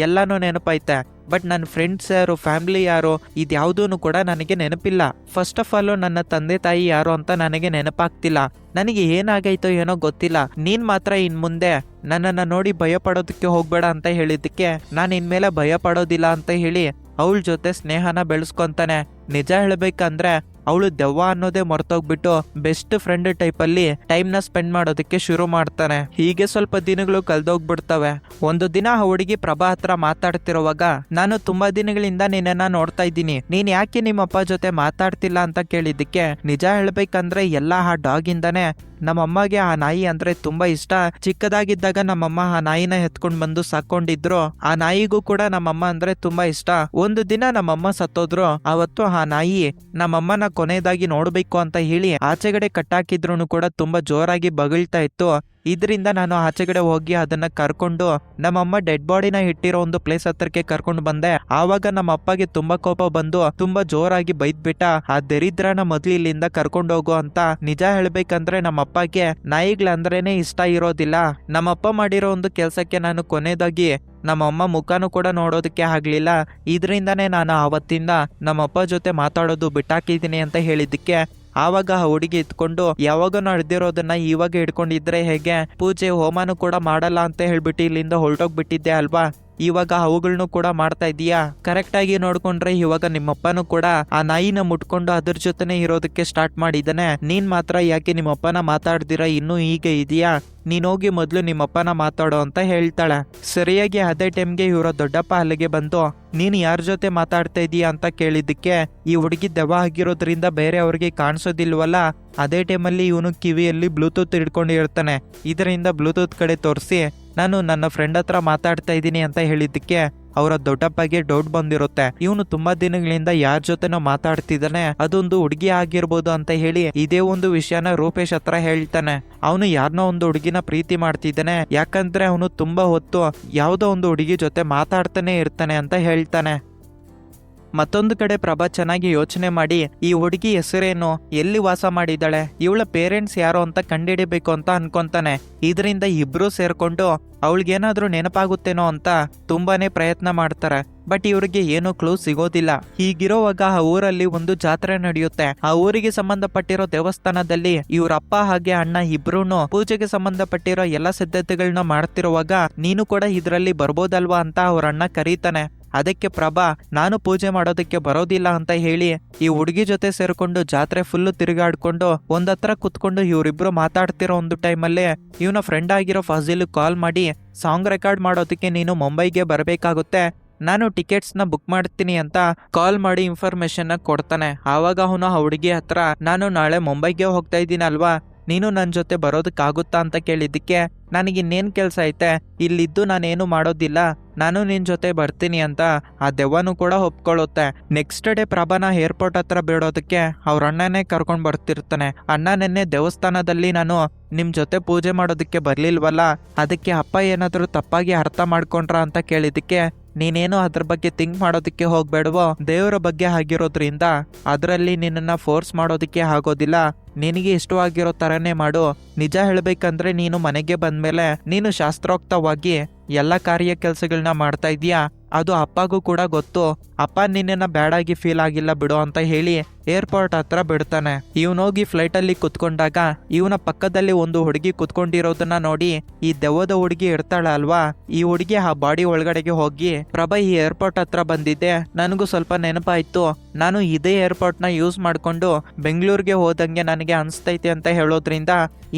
ಎಲ್ಲಾನು ನೆನಪೈತೆ. ಬಟ್ ನನ್ನ ಫ್ರೆಂಡ್ಸ್ ಯಾರು, ಫ್ಯಾಮಿಲಿ ಯಾರು, ಇದ್ಯಾವುದೂ ಕೂಡ ನನಗೆ ನೆನಪಿಲ್ಲ. ಫಸ್ಟ್ ಆಫ್ ಆಲ್ ನನ್ನ ತಂದೆ ತಾಯಿ ಯಾರು ಅಂತ ನನಗೆ ನೆನಪಾಗ್ತಿಲ್ಲ. ನನಗೆ ಏನಾಗೈತೋ ಏನೋ ಗೊತ್ತಿಲ್ಲ. ನೀನ್ ಮಾತ್ರ ಇನ್ ಮುಂದೆ ನನ್ನನ್ನ ನೋಡಿ ಭಯ ಪಡೋದಕ್ಕೆ ಹೋಗ್ಬೇಡ ಅಂತ ಹೇಳಿದ್ದಕ್ಕೆ ನಾನು ಇನ್ಮೇಲೆ ಭಯ ಪಡೋದಿಲ್ಲ ಅಂತ ಹೇಳಿ ಅವಳ ಜೊತೆ ಸ್ನೇಹನ ಬೆಳೆಸ್ಕೊಂತಾನೆ. ನಿಜ ಹೇಳ್ಬೇಕಂದ್ರೆ ಅವಳು ದೆವ್ವ ಅನ್ನೋದೇ ಮರ್ತೋಗ್ಬಿಟ್ಟು ಬೆಸ್ಟ್ ಫ್ರೆಂಡ್ ಟೈಪ್ ಅಲ್ಲಿ ಟೈಮ್ ನ ಸ್ಪೆಂಡ್ ಮಾಡೋದಕ್ಕೆ ಶುರು ಮಾಡ್ತಾನೆ. ಹೀಗೆ ಸ್ವಲ್ಪ ದಿನಗಳು ಕಳ್ದೋಗ್ಬಿಡ್ತವೆ. ಒಂದು ದಿನ ಆ ಹುಡುಗಿ ಪ್ರಭಾ ಹತ್ರ ಮಾತಾಡ್ತಿರುವಾಗ ನಾನು ತುಂಬಾ ದಿನಗಳಿಂದ ನಿನ್ನನ್ನ ನೋಡ್ತಾ ಇದ್ದೀನಿ, ನೀನ್ ಯಾಕೆ ನಿಮ್ಮಪ್ಪ ಜೊತೆ ಮಾತಾಡ್ತಿಲ್ಲ ಅಂತ ಕೇಳಿದ್ದಕ್ಕೆ ನಿಜ ಹೇಳ್ಬೇಕಂದ್ರೆ ಎಲ್ಲ ಆ ಡಾಗ್ ಇಂದಾನೆ. ನಮ್ಮಮ್ಮಗೆ ಆ ನಾಯಿ ಅಂದ್ರೆ ತುಂಬಾ ಇಷ್ಟ. ಚಿಕ್ಕದಾಗಿದ್ದಾಗ ನಮ್ಮಮ್ಮ ಆ ನಾಯಿನ ಎತ್ಕೊಂಡ್ ಬಂದು ಸಾಕೊಂಡಿದ್ರು. ಆ ನಾಯಿಗೂ ಕೂಡ ನಮ್ಮಮ್ಮ ಅಂದ್ರೆ ತುಂಬಾ ಇಷ್ಟ. ಒಂದು ದಿನ ನಮ್ಮಮ್ಮ ಸತ್ತೋದ್ರು. ಅವತ್ತು ಆ ನಾಯಿ ನಮ್ಮಮ್ಮನ ಕೊನೆಯದಾಗಿ ನೋಡ್ಬೇಕು ಅಂತ ಹೇಳಿ ಆಚೆಗಡೆ ಕಟ್ಟಾಕಿದ್ರು ಕೂಡ ತುಂಬಾ ಜೋರಾಗಿ ಬಗಳ್ತಾ ಇತ್ತು. ಇದರಿಂದ ನಾನು ಆಚೆಗಡೆ ಹೋಗಿ ಅದನ್ನ ಕರ್ಕೊಂಡು ನಮ್ಮಮ್ಮ ಡೆಡ್ ಬಾಡಿನ ಇಟ್ಟಿರೋ ಒಂದು ಪ್ಲೇಸ್ ಹತ್ರಕ್ಕೆ ಕರ್ಕೊಂಡು ಬಂದೆ. ಆವಾಗ ನಮ್ಮ ಅಪ್ಪಗೆ ತುಂಬಾ ಕೋಪ ಬಂದು ತುಂಬಾ ಜೋರಾಗಿ ಬೈದ್ಬಿಟ್ಟ, ಆ ದರಿದ್ರನ ಮೊದ್ಲು ಇಲ್ಲಿಂದ ಕರ್ಕೊಂಡು ಹೋಗು ಅಂತ. ನಿಜ ಹೇಳ್ಬೇಕಂದ್ರೆ ನಮ್ಮ ಅಪ್ಪಗೆ ನಾಯಿಗಳಂದ್ರೇನೆ ಇಷ್ಟ ಇರೋದಿಲ್ಲ. ನಮ್ಮಪ್ಪ ಮಾಡಿರೋ ಒಂದು ಕೆಲ್ಸಕ್ಕೆ ನಾನು ಕೊನೆಯದಾಗಿ ನಮ್ಮಮ್ಮ ಮುಖನೂ ಕೂಡ ನೋಡೋದಕ್ಕೆ ಆಗ್ಲಿಲ್ಲ. ಇದರಿಂದಾನೇ ನಾನು ಆವತ್ತಿಂದ ನಮ್ಮಪ್ಪ ಜೊತೆ ಮಾತಾಡೋದು ಬಿಟ್ಟಾಕಿದ್ದೀನಿ ಅಂತ ಹೇಳಿದ್ದಕ್ಕೆ ಆವಾಗ ಆ ಹುಡುಗಿ ಇತ್ಕೊಂಡು ಯಾವಾಗ ನಡೆದಿರೋದನ್ನ ಇವಾಗ ಹಿಡ್ಕೊಂಡಿದ್ರೆ ಹೇಗೆ, ಪೂಜೆ ಹೋಮನು ಕೂಡ ಮಾಡಲ್ಲ ಅಂತ ಹೇಳ್ಬಿಟ್ಟು ಇಲ್ಲಿಂದ ಹೊರಟೋಗ್ಬಿಟ್ಟಿದ್ದೆ ಅಲ್ವಾ, ಇವಾಗ ಅವುಗಳನ್ನು ಕೂಡ ಮಾಡ್ತಾ ಇದೀಯಾ. ಕರೆಕ್ಟ್ ಆಗಿ ನೋಡ್ಕೊಂಡ್ರೆ ಇವಾಗ ನಿಮ್ಮಪ್ಪನೂ ಕೂಡ ಆ ನಾಯಿನ ಮುಟ್ಕೊಂಡು ಅದ್ರ ಜೊತೆನೆ ಇರೋದಕ್ಕೆ ಸ್ಟಾರ್ಟ್ ಮಾಡಿದಾನೆ. ನೀನ್ ಮಾತ್ರ ಯಾಕೆ ನಿಮ್ಮಪ್ಪನ ಮಾತಾಡ್ದಿರಾ ಇನ್ನೂ ಹೀಗೆ ಇದೆಯಾ, ನೀನ್ ಹೋಗಿ ಮೊದ್ಲು ನಿಮ್ಮಪ್ಪನ ಮಾತಾಡೋ ಅಂತ ಹೇಳ್ತಾಳೆ. ಸರಿಯಾಗಿ ಅದೇ ಟೈಮ್ಗೆ ಇವರ ದೊಡ್ಡಪ್ಪ ಅಲ್ಲಿಗೆ ಬಂದು ನೀನ್ ಯಾರ ಜೊತೆ ಮಾತಾಡ್ತಾ ಇದೀಯಾ ಅಂತ ಕೇಳಿದ್ದಕ್ಕೆ ಈ ಹುಡುಗಿ ದೆವ್ವ ಆಗಿರೋದ್ರಿಂದ ಬೇರೆ ಅವ್ರಿಗೆ ಕಾಣಿಸೋದಿಲ್ವಲ್ಲ. ಅದೇ ಟೈಮಲ್ಲಿ ಇವನು ಕಿವಿಯಲ್ಲಿ ಬ್ಲೂಟೂತ್ ಹಿಡ್ಕೊಂಡಿರ್ತಾನೆ. ಇದರಿಂದ ಬ್ಲೂಟೂತ್ ಕಡೆ ತೋರಿಸಿ ನಾನು ನನ್ನ ಫ್ರೆಂಡ್ ಹತ್ರ ಮಾತಾಡ್ತಾ ಇದ್ದೀನಿ ಅಂತ ಹೇಳಿದ್ದಕ್ಕೆ ಅವರ ದೊಡ್ಡಪ್ಪಗೆ ಡೌಟ್ ಬಂದಿರುತ್ತೆ. ಇವನು ತುಂಬಾ ದಿನಗಳಿಂದ ಯಾರ ಜೊತೆನೋ ಮಾತಾಡ್ತಿದ್ದಾನೆ, ಅದೊಂದು ಹುಡುಗಿ ಆಗಿರ್ಬೋದು ಅಂತ ಹೇಳಿ ಇದೇ ಒಂದು ವಿಷಯನ ರೂಪೇಶ್ ಹತ್ರ ಹೇಳ್ತಾನೆ. ಅವನು ಯಾರನ್ನೋ ಒಂದು ಹುಡುಗಿನ ಪ್ರೀತಿ ಮಾಡ್ತಿದ್ದಾನೆ, ಯಾಕಂದ್ರೆ ಅವನು ತುಂಬಾ ಹೊತ್ತು ಯಾವುದೋ ಒಂದು ಹುಡುಗಿ ಜೊತೆ ಮಾತಾಡ್ತಾನೆ ಇರ್ತಾನೆ ಅಂತ ಹೇಳ್ತಾನೆ. ಮತ್ತೊಂದು ಕಡೆ ಪ್ರಭಾ ಚೆನ್ನಾಗಿ ಯೋಚನೆ ಮಾಡಿ ಈ ಹುಡುಗಿ ಹೆಸರೇನು, ಎಲ್ಲಿ ವಾಸ ಮಾಡಿದ್ದಾಳೆ, ಇವಳ ಪೇರೆಂಟ್ಸ್ ಯಾರು ಅಂತ ಕಂಡಿಡಿಬೇಕು ಅಂತ ಅನ್ಕೊಂತಾನೆ. ಇದರಿಂದ ಇಬ್ರು ಸೇರ್ಕೊಂಡು ಅವಳಿಗೇನಾದ್ರೂ ನೆನಪಾಗುತ್ತೇನೋ ಅಂತ ತುಂಬಾನೇ ಪ್ರಯತ್ನ ಮಾಡ್ತಾರೆ. ಬಟ್ ಇವ್ರಿಗೆ ಏನೂ ಕ್ಲೂ ಸಿಗೋದಿಲ್ಲ. ಹೀಗಿರೋವಾಗ ಆ ಊರಲ್ಲಿ ಒಂದು ಜಾತ್ರೆ ನಡೆಯುತ್ತೆ. ಆ ಊರಿಗೆ ಸಂಬಂಧಪಟ್ಟಿರೋ ದೇವಸ್ಥಾನದಲ್ಲಿ ಇವ್ರ ಅಪ್ಪ ಹಾಗೆ ಅಣ್ಣ ಇಬ್ರೂನು ಪೂಜೆಗೆ ಸಂಬಂಧಪಟ್ಟಿರೋ ಎಲ್ಲ ಸಿದ್ಧತೆಗಳನ್ನ ಮಾಡ್ತಿರುವಾಗ ನೀನು ಕೂಡ ಇದ್ರಲ್ಲಿ ಬರ್ಬೋದಲ್ವಾ ಅಂತ ಅವ್ರ ಅಣ್ಣ ಕರೀತಾನೆ. ಅದಕ್ಕೆ ಪ್ರಭಾ ನಾನು ಪೂಜೆ ಮಾಡೋದಕ್ಕೆ ಬರೋದಿಲ್ಲ ಅಂತ ಹೇಳಿ ಈ ಹುಡುಗಿ ಜೊತೆ ಸೇರ್ಕೊಂಡು ಜಾತ್ರೆ ಫುಲ್ಲು ತಿರುಗಾಡ್ಕೊಂಡು ಒಂದತ್ರ ಕುತ್ಕೊಂಡು ಇವರಿಬ್ರು ಮಾತಾಡ್ತಿರೋ ಒಂದು ಟೈಮಲ್ಲಿ ಇವನ ಫ್ರೆಂಡ್ ಆಗಿರೋ ಫಾಜಿಲ್ ಕಾಲ್ ಮಾಡಿ ಸಾಂಗ್ ರೆಕಾರ್ಡ್ ಮಾಡೋದಕ್ಕೆ ನೀನು ಮುಂಬೈಗೆ ಬರಬೇಕಾಗುತ್ತೆ, ನಾನು ಟಿಕೆಟ್ಸ್ನ ಬುಕ್ ಮಾಡ್ತೀನಿ ಅಂತ ಕಾಲ್ ಮಾಡಿ ಇನ್ಫಾರ್ಮೇಶನ್ ಕೊಡ್ತಾನೆ. ಆವಾಗ ಅವನು ಆ ಹುಡುಗಿ ಹತ್ರ ನಾನು ನಾಳೆ ಮುಂಬೈಗೆ ಹೋಗ್ತಾ ಇದ್ದೀನಲ್ವಾ, ನೀನು ನನ್ನ ಜೊತೆ ಬರೋದಕ್ಕಾಗುತ್ತಾ ಅಂತ ಕೇಳಿದ್ದಕ್ಕೆ ನನಗಿನ್ನೇನು ಕೆಲಸ ಐತೆ, ಇಲ್ಲಿದ್ದು ನಾನೇನು ಮಾಡೋದಿಲ್ಲ, ನಾನು ನಿನ್ನ ಜೊತೆ ಬರ್ತೀನಿ ಅಂತ ಆ ದೆವ್ವನೂ ಕೂಡ ಒಪ್ಕೊಳ್ಳುತ್ತೆ. ನೆಕ್ಸ್ಟ್ ಡೇ ಪ್ರಭಾನ ಏರ್ಪೋರ್ಟ್ ಹತ್ರ ಬಿಡೋದಕ್ಕೆ ಅವ್ರ ಅಣ್ಣನೇ ಕರ್ಕೊಂಡು ಬರ್ತಿರ್ತಾನೆ. ಅಣ್ಣ ನೆನ್ನೆ ದೇವಸ್ಥಾನದಲ್ಲಿ ನಾನು ನಿಮ್ ಜೊತೆ ಪೂಜೆ ಮಾಡೋದಕ್ಕೆ ಬರ್ಲಿಲ್ವಲ್ಲ, ಅದಕ್ಕೆ ಅಪ್ಪ ಏನಾದರೂ ತಪ್ಪಾಗಿ ಅರ್ಥ ಮಾಡ್ಕೊಂಡ್ರ ಅಂತ ಕೇಳಿದಕ್ಕೆ ನೀನೇನು ಅದ್ರ ಬಗ್ಗೆ ಥಿಂಕ್ ಮಾಡೋದಕ್ಕೆ ಹೋಗ್ಬೇಡವೋ, ದೇವರ ಬಗ್ಗೆ ಆಗಿರೋದ್ರಿಂದ ಅದರಲ್ಲಿ ನಿನ್ನನ್ನ ಫೋರ್ಸ್ ಮಾಡೋದಕ್ಕೆ ಆಗೋದಿಲ್ಲ, ನಿನಗೆ ಇಷ್ಟವಾಗಿರೋ ತರನೇ ಮಾಡು. ನಿಜ ಹೇಳ್ಬೇಕಂದ್ರೆ ನೀನು ಮನೆಗೆ ಬಂದ್ಮೇಲೆ ನೀನು ಶಾಸ್ತ್ರೋಕ್ತವಾಗಿ ಎಲ್ಲ ಕಾರ್ಯ ಕೆಲಸಗಳನ್ನ ಮಾಡ್ತಾ ಇದೀಯಾ, ಅದು ಅಪ್ಪಗೂ ಕೂಡ ಗೊತ್ತು, ಅಪ್ಪ ನಿನ್ನನ್ನ ಬ್ಯಾಡಾಗಿ ಫೀಲ್ ಆಗಿಲ್ಲ ಬಿಡು ಅಂತ ಹೇಳಿ ಏರ್ಪೋರ್ಟ್ ಹತ್ರ ಬಿಡ್ತಾನೆ. ಇವನೋಗಿ ಫ್ಲೈಟ್ ಅಲ್ಲಿ ಕುತ್ಕೊಂಡಾಗ ಇವನ ಪಕ್ಕದಲ್ಲಿ ಒಂದು ಹುಡುಗಿ ಕುತ್ಕೊಂಡಿರೋದನ್ನ ನೋಡಿ ಈ ದೆವ್ವದ ಹುಡುಗಿ ಇರ್ತಾಳ ಅಲ್ವಾ, ಈ ಹುಡುಗಿ ಆ ಬಾಡಿ ಒಳಗಡೆಗೆ ಹೋಗಿ ಪ್ರಭಾ ಈ ಏರ್ಪೋರ್ಟ್ ಹತ್ರ ಬಂದಿದ್ದೆ, ನನಗೂ ಸ್ವಲ್ಪ ನೆನಪಾಯ್ತು, ನಾನು ಇದೇ ಏರ್ಪೋರ್ಟ್ ನ ಯೂಸ್ ಮಾಡ್ಕೊಂಡು ಬೆಂಗಳೂರಿಗೆ ಹೋದಂಗೆ ನನಗೆ ಅನ್ಸ್ತೈತೆ ಅಂತ ಹೇಳೋದ್ರಿಂದ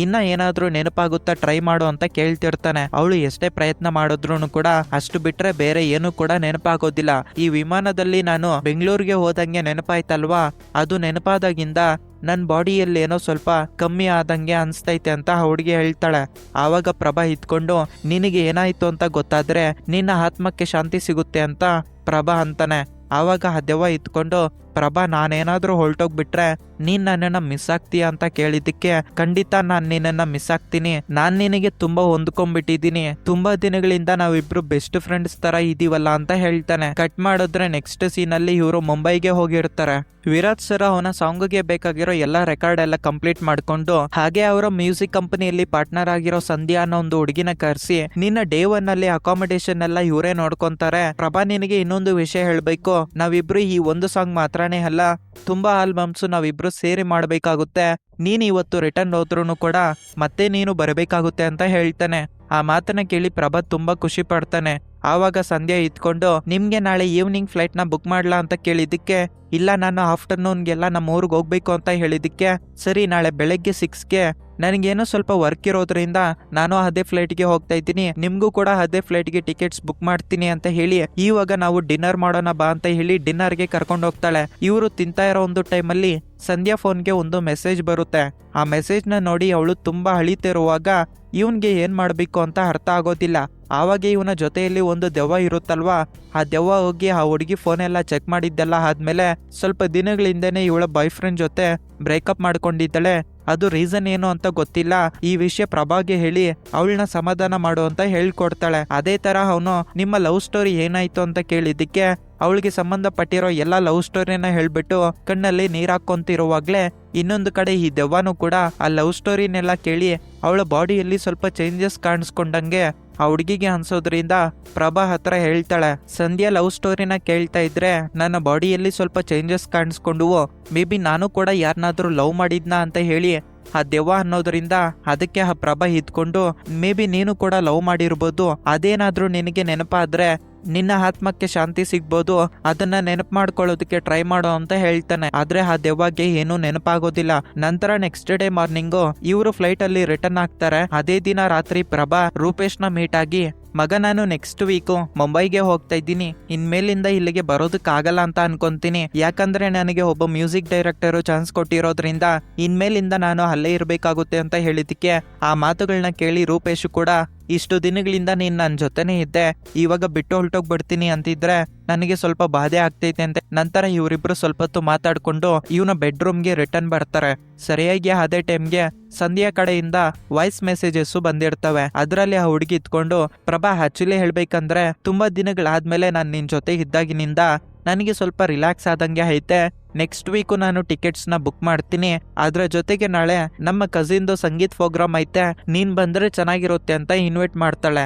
ಇನ್ನ ಏನಾದ್ರೂ ನೆನಪಾಗುತ್ತಾ ಟ್ರೈ ಮಾಡು ಅಂತ ಕೇಳ್ತಿರ್ತಾನೆ. ಅವಳು ಎಷ್ಟೇ ಪ್ರಯತ್ನ ಮಾಡಿದ್ರು ಕೂಡ ಅಷ್ಟು ಬಿಟ್ರೆ ಬೇರೆ ಏನು ಕೂಡ ನೆನಪಾಗೋದಿಲ್ಲ. ಈ ವಿಮಾನದಲ್ಲಿ ನಾನು ಬೆಂಗಳೂರಿಗೆ ಹೋದಂಗೆ ನೆನಪಾಯ್ತಲ್ವಾ, ಅದು ನೆನಪಾದಾಗಿಂದ ನನ್ನ ಬಾಡಿಯಲ್ಲಿ ಏನೋ ಸ್ವಲ್ಪ ಕಮ್ಮಿ ಆದಂಗೆ ಅನ್ಸ್ತೈತೆ ಅಂತ ಹುಡುಗಿ ಹೇಳ್ತಾಳೆ. ಆವಾಗ ಪ್ರಭಾ ಇದ್ಕೊಂಡು ನಿನಗೆ ಏನಾಯ್ತು ಅಂತ ಗೊತ್ತಾದ್ರೆ ನಿನ್ನ ಆತ್ಮಕ್ಕೆ ಶಾಂತಿ ಸಿಗುತ್ತೆ ಅಂತ ಪ್ರಭಾ ಅಂತಾನೆ. ಆವಾಗ ಆ ದೆವ್ವ ಇದ್ಕೊಂಡು ಪ್ರಭಾ ನಾನೇನಾದ್ರೂ ಹೊರಟೋಗ್ಬಿಟ್ರೆ ನೀನ್ ನನ್ನನ್ನ ಮಿಸ್ ಆಗ್ತೀಯ ಅಂತ ಕೇಳಿದ್ದಕ್ಕೆ ಖಂಡಿತ ನಾನ್ ನಿನ್ನನ್ನ ಮಿಸ್ ಆಗ್ತೀನಿ, ನಾನ್ ನಿನಗೆ ತುಂಬಾ ಹೊಂದ್ಕೊಂಡ್ಬಿಟ್ಟಿದೀನಿ, ತುಂಬಾ ದಿನಗಳಿಂದ ನಾವಿಬ್ರು ಬೆಸ್ಟ್ ಫ್ರೆಂಡ್ಸ್ ತರ ಇದೀವಲ್ಲ ಅಂತ ಹೇಳ್ತಾನೆ. ಕಟ್ ಮಾಡಿದ್ರೆ ನೆಕ್ಸ್ಟ್ ಸೀನ್ ಅಲ್ಲಿ ಇವರು ಮುಂಬೈಗೆ ಹೋಗಿರ್ತಾರೆ. ವಿರಾಟ್ ಸರ್ ಅವನ ಸಾಂಗ್ಗೆ ಬೇಕಾಗಿರೋ ಎಲ್ಲ ರೆಕಾರ್ಡ್ ಎಲ್ಲ ಕಂಪ್ಲೀಟ್ ಮಾಡ್ಕೊಂಡು ಹಾಗೆ ಅವರ ಮ್ಯೂಸಿಕ್ ಕಂಪನಿಯಲ್ಲಿ ಪಾರ್ಟ್ನರ್ ಆಗಿರೋ ಸಂಧ್ಯಾ ಅನ್ನೋ ಒಂದು ಹುಡುಗಿನ ಕರೆಸಿ ನಿನ್ನ ಡೇ 1 ಅಲ್ಲಿ ಅಕಾಮಿಡೇಷನ್ ಎಲ್ಲ ಇವರೇ ನೋಡ್ಕೊಂತಾರೆ. ಪ್ರಭಾ ನಿನಗೆ ಇನ್ನೊಂದು ವಿಷಯ ಹೇಳ್ಬೇಕು, ನಾವಿಬ್ರು ಈ ಒಂದು ಸಾಂಗ್ ಮಾತ್ರನೇ ಅಲ್ಲ, ತುಂಬಾ ಆಲ್ಬಮ್ಸ್ ನಾವಿಬ್ರು ಸೇರಿ ಮಾಡ್ಬೇಕಾಗುತ್ತೆ, ನೀನ್ ಇವತ್ತು ರಿಟರ್ನ್ ಹೋದ್ರೂ ಕೂಡ ಮತ್ತೆ ನೀನು ಬರಬೇಕಾಗುತ್ತೆ ಅಂತ ಹೇಳ್ತಾನೆ. ಆ ಮಾತನ್ನ ಕೇಳಿ ಪ್ರಭಾ ತುಂಬಾ ಖುಷಿ ಪಡ್ತಾನೆ. ಆವಾಗ ಸಂಧ್ಯಾ ಇದ್ಕೊಂಡು ನಿಮ್ಗೆ ನಾಳೆ ಈವ್ನಿಂಗ್ ಫ್ಲೈಟ್ ನ ಬುಕ್ ಮಾಡ್ಲಾ ಅಂತ ಕೇಳಿದ್ದಕ್ಕೆ ಇಲ್ಲ ನಾನು ಆಫ್ಟರ್ನೂನ್ಗೆಲ್ಲ ನಮ್ಮ ಊರಿಗೆ ಹೋಗ್ಬೇಕು ಅಂತ ಹೇಳಿದ್ದಕ್ಕೆ ಸರಿ ನಾಳೆ ಬೆಳಗ್ಗೆ 6ಗೆ ನನಗೇನೋ ಸ್ವಲ್ಪ ವರ್ಕ್ ಇರೋದ್ರಿಂದ ನಾನು ಅದೇ ಫ್ಲೈಟ್ಗೆ ಹೋಗ್ತಾ ಇದ್ದೀನಿ, ನಿಮ್ಗೂ ಕೂಡ ಅದೇ ಫ್ಲೈಟ್ಗೆ ಟಿಕೆಟ್ಸ್ ಬುಕ್ ಮಾಡ್ತೀನಿ ಅಂತ ಹೇಳಿ ಇವಾಗ ನಾವು ಡಿನ್ನರ್ ಮಾಡೋಣ ಬಾ ಅಂತ ಹೇಳಿ ಡಿನ್ನರ್ಗೆ ಕರ್ಕೊಂಡು ಹೋಗ್ತಾಳೆ. ಇವರು ತಿಂತಾ ಇರೋ ಒಂದು ಟೈಮಲ್ಲಿ ಸಂಧ್ಯಾ ಫೋನ್ಗೆ ಒಂದು ಮೆಸೇಜ್ ಬರುತ್ತೆ. ಆ ಮೆಸೇಜ್ನ ನೋಡಿ ಅವಳು ತುಂಬಾ ಅಳಿತಿರುವಾಗ ಇವನ್ಗೆ ಏನ್ ಮಾಡ್ಬೇಕು ಅಂತ ಅರ್ಥ ಆಗೋದಿಲ್ಲ. ಆವಾಗ ಇವನ ಜೊತೆಯಲ್ಲಿ ಒಂದು ದೆವ್ವ ಇರುತ್ತಲ್ವಾ, ಆ ದೆವ್ವ ಹೋಗಿ ಆ ಹುಡುಗಿ ಫೋನ್ ಎಲ್ಲ ಚೆಕ್ ಮಾಡಿದ್ದೆಲ್ಲ ಆದ್ಮೇಲೆ ಸ್ವಲ್ಪ ದಿನಗಳಿಂದನೇ ಇವಳ ಬಾಯ್ ಫ್ರೆಂಡ್ ಜೊತೆ ಬ್ರೇಕಪ್ ಮಾಡ್ಕೊಂಡಿದ್ದಾಳೆ, ಅದು ರೀಸನ್ ಏನು ಅಂತ ಗೊತ್ತಿಲ್ಲ, ಈ ವಿಷಯ ಪ್ರಭಾಗೆ ಹೇಳಿ ಅವಳನ್ನ ಸಮಾಧಾನ ಮಾಡು ಅಂತ ಹೇಳ್ಕೊಡ್ತಾಳೆ. ಅದೇ ತರ ಅವನು ನಿಮ್ಮ ಲವ್ ಸ್ಟೋರಿ ಏನಾಯ್ತು ಅಂತ ಕೇಳಿದ್ದಕ್ಕೆ ಅವಳಿಗೆ ಸಂಬಂಧಪಟ್ಟಿರೋ ಎಲ್ಲ ಲವ್ ಸ್ಟೋರಿನ ಹೇಳ್ಬಿಟ್ಟು ಕಣ್ಣಲ್ಲಿ ನೀರ್ ಹಾಕೊಂತಿರುವಾಗ್ಲೇ ಇನ್ನೊಂದು ಕಡೆ ಈ ದೆವ್ವನೂ ಕೂಡ ಆ ಲವ್ ಸ್ಟೋರಿನೆಲ್ಲ ಕೇಳಿ ಅವಳ ಬಾಡಿಯಲ್ಲಿ ಸ್ವಲ್ಪ ಚೇಂಜಸ್ ಕಾಣಿಸ್ಕೊಂಡಂಗೆ ಆ ಹುಡುಗಿಗೆ ಅನ್ಸೋದ್ರಿಂದ ಪ್ರಭಾ ಹತ್ರ ಹೇಳ್ತಾಳೆ, ಸಂಧ್ಯಾ ಲವ್ ಸ್ಟೋರಿನ ಕೇಳ್ತಾ ಇದ್ರೆ ನನ್ನ ಬಾಡಿಯಲ್ಲಿ ಸ್ವಲ್ಪ ಚೇಂಜಸ್ ಕಾಣಿಸ್ಕೊಂಡುವು, ಮೇ ಬಿ ನಾನು ಕೂಡ ಯಾರನ್ನಾದ್ರೂ ಲವ್ ಮಾಡಿದ್ನಾ ಅಂತ ಹೇಳಿ ಆ ದೆವ್ವ ಅನ್ನೋದ್ರಿಂದ ಅದಕ್ಕೆ ಆ ಪ್ರಭಾ ಇದ್ಕೊಂಡು ಮೇ ಬಿ ನೀನು ಕೂಡ ಲವ್ ಮಾಡಿರ್ಬೋದು, ಅದೇನಾದ್ರೂ ನಿನಗೆ ನೆನಪಾದ್ರೆ ನಿನ್ನ ಆತ್ಮಕ್ಕೆ ಶಾಂತಿ ಸಿಗ್ಬೋದು, ಅದನ್ನ ನೆನಪು ಮಾಡ್ಕೊಳ್ಳೋದಕ್ಕೆ ಟ್ರೈ ಮಾಡೋ ಅಂತ ಹೇಳ್ತಾನೆ. ಆದ್ರೆ ಆ ದೆವ್ವಗೆ ಏನೂ ನೆನಪಾಗೋದಿಲ್ಲ. ನಂತರ ನೆಕ್ಸ್ಟ್ ಡೇ ಮಾರ್ನಿಂಗು ಇವರು ಫ್ಲೈಟ್ ಅಲ್ಲಿ ರಿಟರ್ನ್ ಆಗ್ತಾರೆ. ಅದೇ ದಿನ ರಾತ್ರಿ ಪ್ರಭಾ ರೂಪೇಶ್ನ ಮೀಟ್ ಆಗಿ ಮಗ ನಾನು ನೆಕ್ಸ್ಟ್ ವೀಕು ಮುಂಬೈಗೆ ಹೋಗ್ತಾ ಇದ್ದೀನಿ, ಇನ್ಮೇಲಿಂದ ಇಲ್ಲಿಗೆ ಬರೋದಕ್ಕಾಗಲ್ಲ ಅಂತ ಅನ್ಕೊಂತೀನಿ, ಯಾಕಂದ್ರೆ ನನಗೆ ಒಬ್ಬ ಮ್ಯೂಸಿಕ್ ಡೈರೆಕ್ಟರ್ ಚಾನ್ಸ್ ಕೊಟ್ಟಿರೋದ್ರಿಂದ ಇನ್ಮೇಲಿಂದ ನಾನು ಅಲ್ಲೇ ಇರ್ಬೇಕಾಗುತ್ತೆ ಅಂತ ಹೇಳಿದಕ್ಕೆ ಆ ಮಾತುಗಳನ್ನ ಕೇಳಿ ರೂಪೇಶ್ ಕೂಡ ಇಷ್ಟು ದಿನಗಳಿಂದ ನೀನ್ ನನ್ನ ಜೊತೆನೇ ಇದ್ದೆ, ಇವಾಗ ಬಿಟ್ಟು ಹೊರಟೋಗ್ಬಿಡ್ತೀನಿ ಅಂತಿದ್ರೆ ನನಗೆ ಸ್ವಲ್ಪ ಬಾಧೆ ಆಗ್ತೈತೆ ಅಂತೆ. ನಂತರ ಇವರಿಬ್ರು ಸ್ವಲ್ಪ ಹೊತ್ತು ಮಾತಾಡ್ಕೊಂಡು ಇವನ ಬೆಡ್ರೂಮ್ಗೆ ರಿಟರ್ನ್ ಬರ್ತಾರೆ. ಸರಿಯಾಗಿ ಅದೇ ಟೈಮ್ಗೆ ಸಂಧ್ಯಾ ಕಡೆಯಿಂದ ವಾಯ್ಸ್ ಮೆಸೇಜಸ್ ಬಂದಿರ್ತವೆ. ಅದರಲ್ಲಿ ಆ ಹುಡುಗಿ ಇತ್ಕೊಂಡು, ಪ್ರಭಾ ಆಕ್ಚುಲಿ ಹೇಳ್ಬೇಕಂದ್ರೆ ತುಂಬಾ ದಿನಗಳಾದ್ಮೇಲೆ ನಾನು ನಿನ್ ಜೊತೆ ಇದ್ದಾಗಿನಿಂದ ನನಗೆ ಸ್ವಲ್ಪ ರಿಲ್ಯಾಕ್ಸ್ ಆದಂಗೆ ಐತೆ. ನೆಕ್ಸ್ಟ್ ವೀಕು ನಾನು ಟಿಕೆಟ್ಸ್ನ ಬುಕ್ ಮಾಡ್ತೀನಿ. ಅದ್ರ ಜೊತೆಗೆ ನಾಳೆ ನಮ್ಮ ಕಸಿನ್ದು ಸಂಗೀತ್ ಪ್ರೋಗ್ರಾಮ್ ಐತೆ, ನೀನ್ ಬಂದ್ರೆ ಚೆನ್ನಾಗಿರುತ್ತೆ ಅಂತ ಇನ್ವೈಟ್ ಮಾಡ್ತಾಳೆ.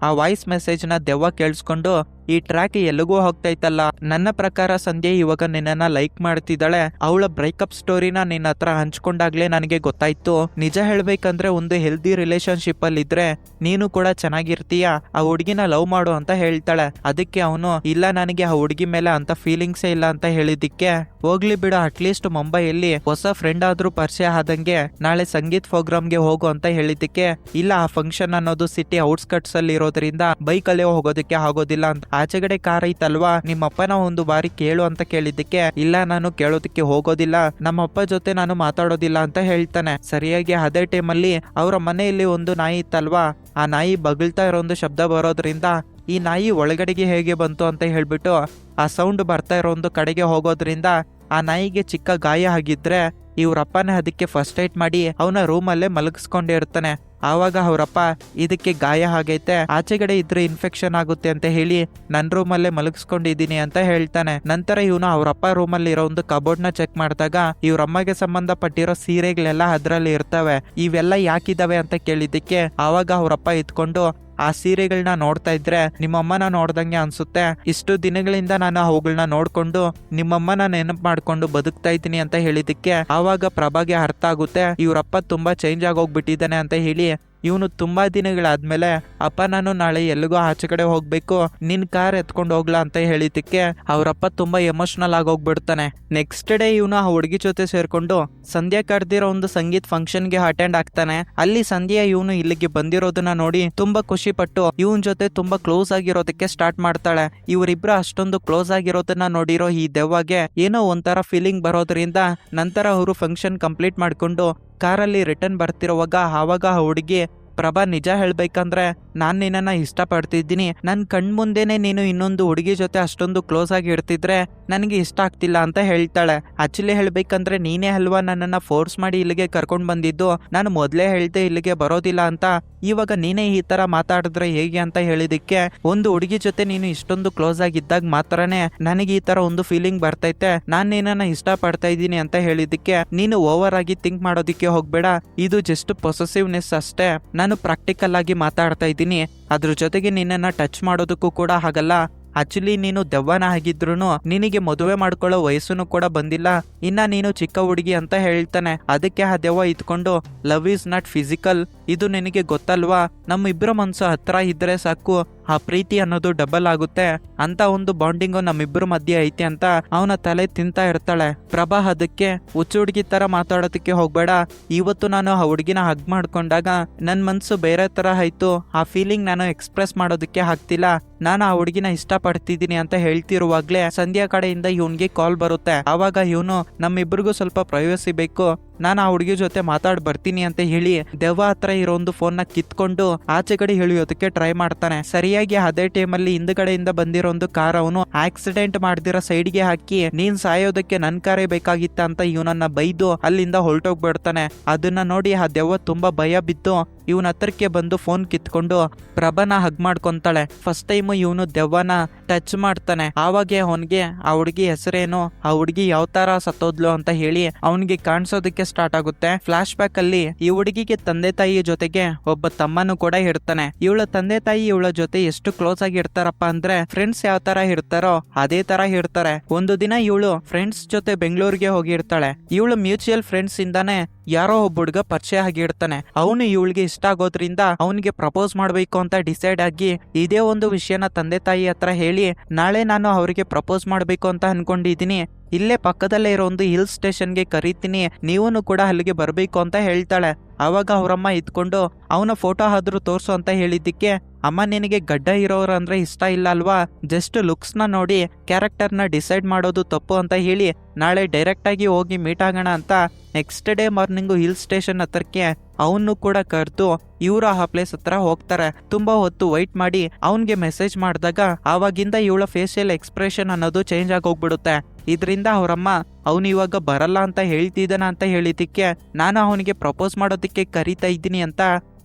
ಆ ವಾಯ್ಸ್ ಮೆಸೇಜ್ನ ದೆವ್ವ ಕೇಳಿಸ್ಕೊಂಡು, ಈ ಟ್ರ್ಯಾಕ್ ಎಲ್ಲಿಗೂ ಹೋಗ್ತೈತಲ್ಲ, ನನ್ನ ಪ್ರಕಾರ ಸಂಧ್ಯಾ ಇವಾಗ ನಿನ್ನನ್ನ ಲೈಕ್ ಮಾಡ್ತಿದ್ದಾಳೆ, ಅವಳ ಬ್ರೇಕಪ್ ಸ್ಟೋರಿನ ನಿನ್ನ ಹತ್ರ ಹಂಚ್ಕೊಂಡಾಗ್ಲೇ ನನಗೆ ಗೊತ್ತಾಯ್ತು. ನಿಜ ಹೇಳ್ಬೇಕಂದ್ರೆ ಒಂದು ಹೆಲ್ದಿ ರಿಲೇಶನ್ಶಿಪ್ ಅಲ್ಲಿ ಇದ್ರೆ ನೀನು ಕೂಡ ಚೆನ್ನಾಗಿರ್ತೀಯ, ಆ ಹುಡುಗಿನ ಲವ್ ಮಾಡು ಅಂತ ಹೇಳ್ತಾಳೆ. ಅದಕ್ಕೆ ಅವನು, ಇಲ್ಲ ನನಗೆ ಆ ಹುಡುಗಿ ಮೇಲೆ ಅಂತ ಫೀಲಿಂಗ್ಸೇ ಇಲ್ಲ ಅಂತ ಹೇಳಿದಿಕ್ಕೆ, ಹೋಗ್ಲಿ ಬಿಡು ಅಟ್ಲೀಸ್ಟ್ ಮುಂಬೈಯಲ್ಲಿ ಹೊಸ ಫ್ರೆಂಡ್ ಆದ್ರೂ ಪರಿಚಯ ಆದಂಗೆ ನಾಳೆ ಸಂಗೀತ್ ಪ್ರೋಗ್ರಾಮ್ಗೆ ಹೋಗು ಅಂತ ಹೇಳಿದ್ದಕ್ಕೆ, ಇಲ್ಲ ಆ ಫಂಕ್ಷನ್ ಅನ್ನೋದು ಸಿಟಿ ಔಟ್ಸ್ಕಟ್ಸ್ ಅಲ್ಲಿ ಇರೋದ್ರಿಂದ ಬೈಕಲ್ಲೇ ಹೋಗೋದಕ್ಕೆ ಆಗೋದಿಲ್ಲ ಅಂತ, ಆಚೆಗಡೆ ಕಾರ್ ಐತಲ್ವಾ ನಿಮ್ಮಪ್ಪನ ಒಂದು ಬಾರಿ ಕೇಳು ಅಂತ ಕೇಳಿದ್ದಕ್ಕೆ, ಇಲ್ಲ ನಾನು ಕೇಳೋದಕ್ಕೆ ಹೋಗೋದಿಲ್ಲ, ನಮ್ಮಪ್ಪ ಜೊತೆ ನಾನು ಮಾತಾಡೋದಿಲ್ಲ ಅಂತ ಹೇಳ್ತಾನೆ. ಸರಿಯಾಗಿ ಅದೇ ಟೈಮಲ್ಲಿ ಅವರ ಮನೆಯಲ್ಲಿ ಒಂದು ನಾಯಿ ಇತ್ತಲ್ವಾ, ಆ ನಾಯಿ ಬಗಳ್ತಾ ಇರೋ ಒಂದು ಶಬ್ದ ಬರೋದ್ರಿಂದ ಈ ನಾಯಿ ಒಳಗಡೆಗೆ ಹೇಗೆ ಬಂತು ಅಂತ ಹೇಳ್ಬಿಟ್ಟು ಆ ಸೌಂಡ್ ಬರ್ತಾ ಇರೋ ಒಂದು ಕಡೆಗೆ ಹೋಗೋದ್ರಿಂದ ಆ ನಾಯಿಗೆ ಚಿಕ್ಕ ಗಾಯ ಆಗಿದ್ರೆ ಇವ್ರಪ್ಪನೇ ಅದಕ್ಕೆ ಫಸ್ಟ್ ಏಡ್ ಮಾಡಿ ಅವನ ರೂಮಲ್ಲೇ ಮಲಗಿಸ್ಕೊಂಡಿರ್ತಾನೆ. ಆವಾಗ ಅವರಪ್ಪ, ಇದಕ್ಕೆ ಗಾಯ ಆಗೈತೆ, ಆಚೆಗಡೆ ಇದ್ರೆ ಇನ್ಫೆಕ್ಷನ್ ಆಗುತ್ತೆ ಅಂತ ಹೇಳಿ ನನ್ನ ರೂಮಲ್ಲೇ ಮಲಗಿಸ್ಕೊಂಡಿದ್ದೀನಿ ಅಂತ ಹೇಳ್ತಾನೆ. ನಂತರ ಇವನು ಅವರಪ್ಪ ರೂಮಲ್ಲಿ ಇರೋ ಒಂದು ಕಬೋರ್ಡ್ನ ಚೆಕ್ ಮಾಡಿದಾಗ ಇವ್ರಮ್ಮಗೆ ಸಂಬಂಧಪಟ್ಟಿರೋ ಸೀರೆಗಳೆಲ್ಲ ಅದ್ರಲ್ಲಿ ಇರ್ತವೆ. ಇವೆಲ್ಲ ಯಾಕಿದಾವೆ ಅಂತ ಕೇಳಿದ್ದಕ್ಕೆ ಆವಾಗ ಅವರಪ್ಪ ಇದ್ಕೊಂಡು, ಆ ಸೀರೆಗಳನ್ನ ನೋಡ್ತಾ ಇದ್ರೆ ನಿಮ್ಮಮ್ಮನ ನೋಡ್ದಂಗೆ ಅನ್ಸುತ್ತೆ, ಇಷ್ಟು ದಿನಗಳಿಂದ ನಾನು ಅವುಗಳನ್ನ ನೋಡ್ಕೊಂಡು ನಿಮ್ಮಮ್ಮನ ನೆನಪು ಮಾಡ್ಕೊಂಡು ಬದುಕ್ತಾ ಇದ್ದೀನಿ ಅಂತ ಹೇಳಿದಕ್ಕೆ ಆವಾಗ ಪ್ರಭಾಗೆ ಅರ್ಥ ಆಗುತ್ತೆ ಇವ್ರಪ್ಪ ತುಂಬಾ ಚೇಂಜ್ ಆಗೋಗ್ಬಿಟ್ಟಿದ್ದಾನೆ ಅಂತ ಹೇಳಿ ಇವನು ತುಂಬಾ ದಿನಗಳಾದ್ಮೇಲೆ, ಅಪ್ಪ ನಾನು ನಾಳೆ ಎಲ್ಲಿಗೋ ಆಚೆ ಕಡೆ ಹೋಗ್ಬೇಕು, ನಿನ್ ಕಾರ್ ಎತ್ಕೊಂಡು ಹೋಗ್ಲಾ ಅಂತ ಹೇಳಿದ್ದಕ್ಕೆ ಅವರಪ್ಪ ತುಂಬಾ ಎಮೋಷನಲ್ ಆಗೋಗ್ಬಿಡ್ತಾನೆ. ನೆಕ್ಸ್ಟ್ ಡೇ ಇವನು ಆ ಹುಡುಗಿ ಜೊತೆ ಸೇರ್ಕೊಂಡು ಸಂಧ್ಯಾ ಕರೆದಿರೋ ಒಂದು ಸಂಗೀತ್ ಫಂಕ್ಷನ್ಗೆ ಅಟೆಂಡ್ ಆಗ್ತಾನೆ. ಅಲ್ಲಿ ಸಂಧ್ಯಾ ಇವನು ಇಲ್ಲಿಗೆ ಬಂದಿರೋದನ್ನ ನೋಡಿ ತುಂಬಾ ಖುಷಿ ಪಟ್ಟು ಇವನ್ ಜೊತೆ ತುಂಬಾ ಕ್ಲೋಸ್ ಆಗಿರೋದಕ್ಕೆ ಸ್ಟಾರ್ಟ್ ಮಾಡ್ತಾಳೆ. ಇವರಿಬ್ರು ಅಷ್ಟೊಂದು ಕ್ಲೋಸ್ ಆಗಿರೋದನ್ನ ನೋಡಿರೋ ಈ ದೆವ್ವಗೆ ಏನೋ ಒಂಥರ ಫೀಲಿಂಗ್ ಬರೋದ್ರಿಂದ ನಂತರ ಅವರು ಫಂಕ್ಷನ್ ಕಂಪ್ಲೀಟ್ ಮಾಡ್ಕೊಂಡು ಕಾರಲ್ಲಿ ರಿಟರ್ನ್ ಬರ್ತಿರುವಾಗ ಆವಾಗ ಆ ಹುಡುಗಿ, ಪ್ರಭಾ ನಿಜ ಹೇಳ್ಬೇಕಂದ್ರೆ ನಾನ್ ನಿನ್ನನ್ನ ಇಷ್ಟಪಡ್ತಿದ್ದೀನಿ, ನನ್ ಕಣ್ಮುಂದೆನೆ ನೀನು ಇನ್ನೊಂದು ಹುಡುಗಿ ಜೊತೆ ಅಷ್ಟೊಂದು ಕ್ಲೋಸ್ ಆಗಿ ಇರ್ತಿದ್ರೆ ನನಗೆ ಇಷ್ಟ ಆಗ್ತಿಲ್ಲ ಅಂತ ಹೇಳ್ತಾಳೆ. ಆಕ್ಚುಲಿ ಹೇಳ್ಬೇಕಂದ್ರೆ ನೀನೇ ಅಲ್ವಾ ನನ್ನನ್ನ ಫೋರ್ಸ್ ಮಾಡಿ ಇಲ್ಲಿಗೆ ಕರ್ಕೊಂಡ್ ಬಂದಿದ್ದು, ನಾನು ಮೊದ್ಲೇ ಹೇಳ್ದೆ ಇಲ್ಲಿಗೆ ಬರೋದಿಲ್ಲ ಅಂತ, ಇವಾಗ ನೀನೇ ಈ ತರ ಮಾತಾಡಿದ್ರೆ ಹೇಗೆ ಅಂತ ಹೇಳಿದಕ್ಕೆ, ಒಂದು ಹುಡುಗಿ ಜೊತೆ ನೀನು ಇಷ್ಟೊಂದು ಕ್ಲೋಸ್ ಆಗಿದ್ದಾಗ ಮಾತ್ರನೇ ನನಗೆ ಈ ತರ ಒಂದು ಫೀಲಿಂಗ್ ಬರ್ತೈತೆ, ನಾನ್ ನಿನ್ನನ್ನ ಇಷ್ಟ ಪಡ್ತಾ ಇದ್ದೀನಿ ಅಂತ ಹೇಳಿದಕ್ಕೆ, ನೀನು ಓವರ್ ಆಗಿ ಥಿಂಕ್ ಮಾಡೋದಿಕ್ಕೆ ಹೋಗ್ಬೇಡ, ಇದು ಜಸ್ಟ್ ಪೊಸೆಸಿವ್ನೆಸ್ ಅಷ್ಟೇ, ನಾನು ಪ್ರಾಕ್ಟಿಕಲ್ ಆಗಿ ಮಾತಾಡ್ತಾ ಇದ್ದೀನಿ, ಅದ್ರ ಜೊತೆಗೆ ನಿನ್ನನ್ನ ಟಚ್ ಮಾಡೋದಕ್ಕೂ ಕೂಡ ಆಗಲ್ಲ. ಆಕ್ಚುಲಿ ನೀನು ದೆವ್ವನ ಆಗಿದ್ರು ನಿನಗೆ ಮದುವೆ ಮಾಡ್ಕೊಳ್ಳೋ ವಯಸ್ಸು ಕೂಡ ಬಂದಿಲ್ಲ, ಇನ್ನ ನೀನು ಚಿಕ್ಕ ಹುಡುಗಿ ಅಂತ ಹೇಳ್ತಾನೆ. ಅದಕ್ಕೆ ಆ ದೆವ್ವ ಇದ್ಕೊಂಡು, ಲವ್ ಈಸ್ ನಾಟ್ ಫಿಸಿಕಲ್, ಇದು ನಿನಗೆ ಗೊತ್ತಲ್ವಾ, ನಮ್ಮ ಇಬ್ಬರ ಮನ್ಸು ಹತ್ರ ಇದ್ರೆ ಸಾಕು, ಆ ಪ್ರೀತಿ ಅನ್ನೋದು ಡಬಲ್ ಆಗುತ್ತೆ ಅಂತ ಒಂದು ಬಾಂಡಿಂಗು ನಮ್ಮಿಬ್ಬರ ಮಧ್ಯೆ ಐತಿ ಅಂತ ಅವನ ತಲೆ ತಿಂತಾ ಇರ್ತಾಳೆ. ಪ್ರಭಾ ಅದಕ್ಕೆ, ಹುಚ್ಚು ಹುಡುಗಿ ತರ ಮಾತಾಡೋದಕ್ಕೆ ಹೋಗ್ಬೇಡ, ಇವತ್ತು ನಾನು ಆ ಹುಡುಗಿನ ಹಗ್ ಮಾಡ್ಕೊಂಡಾಗ ನನ್ ಮನ್ಸು ಬೇರೆ ತರ ಆಯ್ತು, ಆ ಫೀಲಿಂಗ್ ನಾನು ಎಕ್ಸ್ಪ್ರೆಸ್ ಮಾಡೋದಕ್ಕೆ ಆಗ್ತಿಲ್ಲ, ನಾನು ಆ ಹುಡುಗಿನ ಇಷ್ಟಪಡ್ತಿದ್ದೀನಿ ಅಂತ ಹೇಳ್ತಿರುವಾಗ್ಲೇ ಸಂಧ್ಯಾ ಕಡೆಯಿಂದ ಇವನ್ಗೆ ಕಾಲ್ ಬರುತ್ತೆ. ಆವಾಗ ಇವನು, ನಮ್ಮಿಬ್ರಿಗೂ ಸ್ವಲ್ಪ ಪ್ರೈವಸಿ ಬೇಕು, ನಾನು ಆ ಹುಡುಗಿ ಜೊತೆ ಮಾತಾಡ್ ಬರ್ತೀನಿ ಅಂತ ಹೇಳಿ ದೆವ್ವ ಹತ್ರ ಇರೋ ಒಂದು ಫೋನ್ ನ ಕಿತ್ಕೊಂಡು ಆಚೆ ಕಡೆ ಇಳಿಯೋದಕ್ಕೆ ಟ್ರೈ ಮಾಡ್ತಾನೆ. ಸರಿಯಾಗಿ ಅದೇ ಟೈಮಲ್ಲಿ ಹಿಂದ್ಗಡೆಯಿಂದ ಬಂದಿರೋ ಒಂದು ಕಾರ್ ಅವನು ಆಕ್ಸಿಡೆಂಟ್ ಮಾಡ್ದಿರೋ ಸೈಡ್ಗೆ ಹಾಕಿ, ನೀನ್ ಸಾಯೋದಕ್ಕೆ ನನ್ ಕಾರೇ ಬೇಕಾಗಿತ್ತ ಅಂತ ಇವನನ್ನ ಬೈದು ಅಲ್ಲಿಂದ ಹೊರಟೋಗ್ಬಿಡ್ತಾನೆ. ಅದನ್ನ ನೋಡಿ ಆ ದೆವ್ವ ತುಂಬಾ ಭಯ ಬಿದ್ದು ಇವನ ಹತ್ರಕ್ಕೆ ಬಂದು ಫೋನ್ ಕಿತ್ಕೊಂಡು ಪ್ರಭಾನ ಹಗ್ ಮಾಡ್ಕೊಂತಾಳೆ. ಫಸ್ಟ್ ಟೈಮ್ ಇವನು ದೆವ್ವನ ಟಚ್ ಮಾಡ್ತಾನೆ. ಆವಾಗ ಅವನ್ಗೆ ಆ ಹುಡುಗಿ ಹೆಸರೇನು, ಆ ಹುಡುಗಿ ಯಾವ ತರ ಸತ್ತೋದ್ಲು ಅಂತ ಹೇಳಿ ಅವನಿಗೆ ಕಾಣಿಸೋದಕ್ಕೆ ಸ್ಟಾರ್ಟ್ ಆಗುತ್ತೆ. ಫ್ಲಾಶ್ ಬ್ಯಾಕ್ ಅಲ್ಲಿ ಈ ಹುಡುಗಿಗೆ ತಂದೆ ತಾಯಿಯ ಜೊತೆಗೆ ಒಬ್ಬ ತಮ್ಮನು ಕೂಡ ಇರ್ತಾನೆ. ಇವಳ ತಂದೆ ತಾಯಿ ಇವಳ ಜೊತೆ ಎಷ್ಟು ಕ್ಲೋಸ್ ಆಗಿ ಇರ್ತಾರಪ್ಪ ಅಂದ್ರೆ ಫ್ರೆಂಡ್ಸ್ ಯಾವ ತರ ಇರ್ತಾರೋ ಅದೇ ತರ ಇರ್ತಾರೆ. ಒಂದು ದಿನ ಇವಳು ಫ್ರೆಂಡ್ಸ್ ಜೊತೆ ಬೆಂಗಳೂರಿಗೆ ಹೋಗಿರ್ತಾಳೆ. ಇವಳು ಮ್ಯೂಚುವಲ್ ಫ್ರೆಂಡ್ಸ್ ಇಂದಾನೆ ಯಾರೋ ಒಬ್ಬ ಹುಡುಗ ಪರಿಚಯ ಆಗಿರ್ತಾನೆ. ಅವನು ಇವಳಿಗೆ ಇಷ್ಟ ಆಗೋದ್ರಿಂದ ಅವನಿಗೆ ಪ್ರಪೋಸ್ ಮಾಡ್ಬೇಕು ಅಂತ ಡಿಸೈಡ್ ಆಗಿ ಇದೇ ಒಂದು ವಿಷಯನ ತಂದೆ ತಾಯಿ ಹತ್ರ ಹೇಳಿ, ನಾಳೆ ನಾನು ಅವರಿಗೆ ಪ್ರಪೋಸ್ ಮಾಡ್ಬೇಕು ಅಂತ ಅನ್ಕೊಂಡಿದೀನಿ, ಇಲ್ಲೇ ಪಕ್ಕದಲ್ಲೇ ಇರೋ ಒಂದು ಹಿಲ್ ಸ್ಟೇಷನ್ಗೆ ಕರೀತೀನಿ, ನೀವೂ ಕೂಡ ಅಲ್ಲಿಗೆ ಬರ್ಬೇಕು ಅಂತ ಹೇಳ್ತಾಳೆ. ಆವಾಗ ಅವರಮ್ಮ ಇದ್ಕೊಂಡು ಅವನ ಫೋಟೋ ಆದ್ರೂ ತೋರ್ಸು ಅಂತ ಹೇಳಿದ್ದಕ್ಕೆ ಅಮ್ಮ ನಿನಗೆ ಗಡ್ಡ ಇರೋರು ಅಂದ್ರೆ ಇಷ್ಟ ಇಲ್ಲ ಅಲ್ವಾ, ಜಸ್ಟ್ ಲುಕ್ಸ್ನ ನೋಡಿ ಕ್ಯಾರೆಕ್ಟರ್ನ ಡಿಸೈಡ್ ಮಾಡೋದು ತಪ್ಪು ಅಂತ ಹೇಳಿ ನಾಳೆ ಡೈರೆಕ್ಟ್ ಆಗಿ ಹೋಗಿ ಮೀಟ್ ಆಗೋಣ ಅಂತ next day morning hill station ಹತ್ರಕ್ಕೆ ಅವನು ಕೂಡ ಕರೆದು ಇವ್ರು ಆ ಪ್ಲೇಸ್ ಹತ್ರ ಹೋಗ್ತಾರೆ. ತುಂಬಾ ಹೊತ್ತು ವೈಟ್ ಮಾಡಿ ಅವನ್ಗೆ ಮೆಸೇಜ್ ಮಾಡಿದಾಗ ಆವಾಗಿಂದ ಇವಳ ಫೇಶಿಯಲ್ ಎಕ್ಸ್ಪ್ರೆಷನ್ ಅನ್ನೋದು ಚೇಂಜ್ ಆಗೋಗ್ಬಿಡುತ್ತೆ. ಇದರಿಂದ ಅವರಮ್ಮ ಅವನು ಇವಾಗ ಬರಲ್ಲ ಅಂತ ಹೇಳ್ತಿದ್ದಾನ ಅಂತ ಹೇಳಿದ್ದಕ್ಕೆ ನಾನು ಅವನಿಗೆ ಪ್ರಪೋಸ್ ಮಾಡೋದಕ್ಕೆ ಕರಿತಾ ಇದ್ದೀನಿ ಅಂತ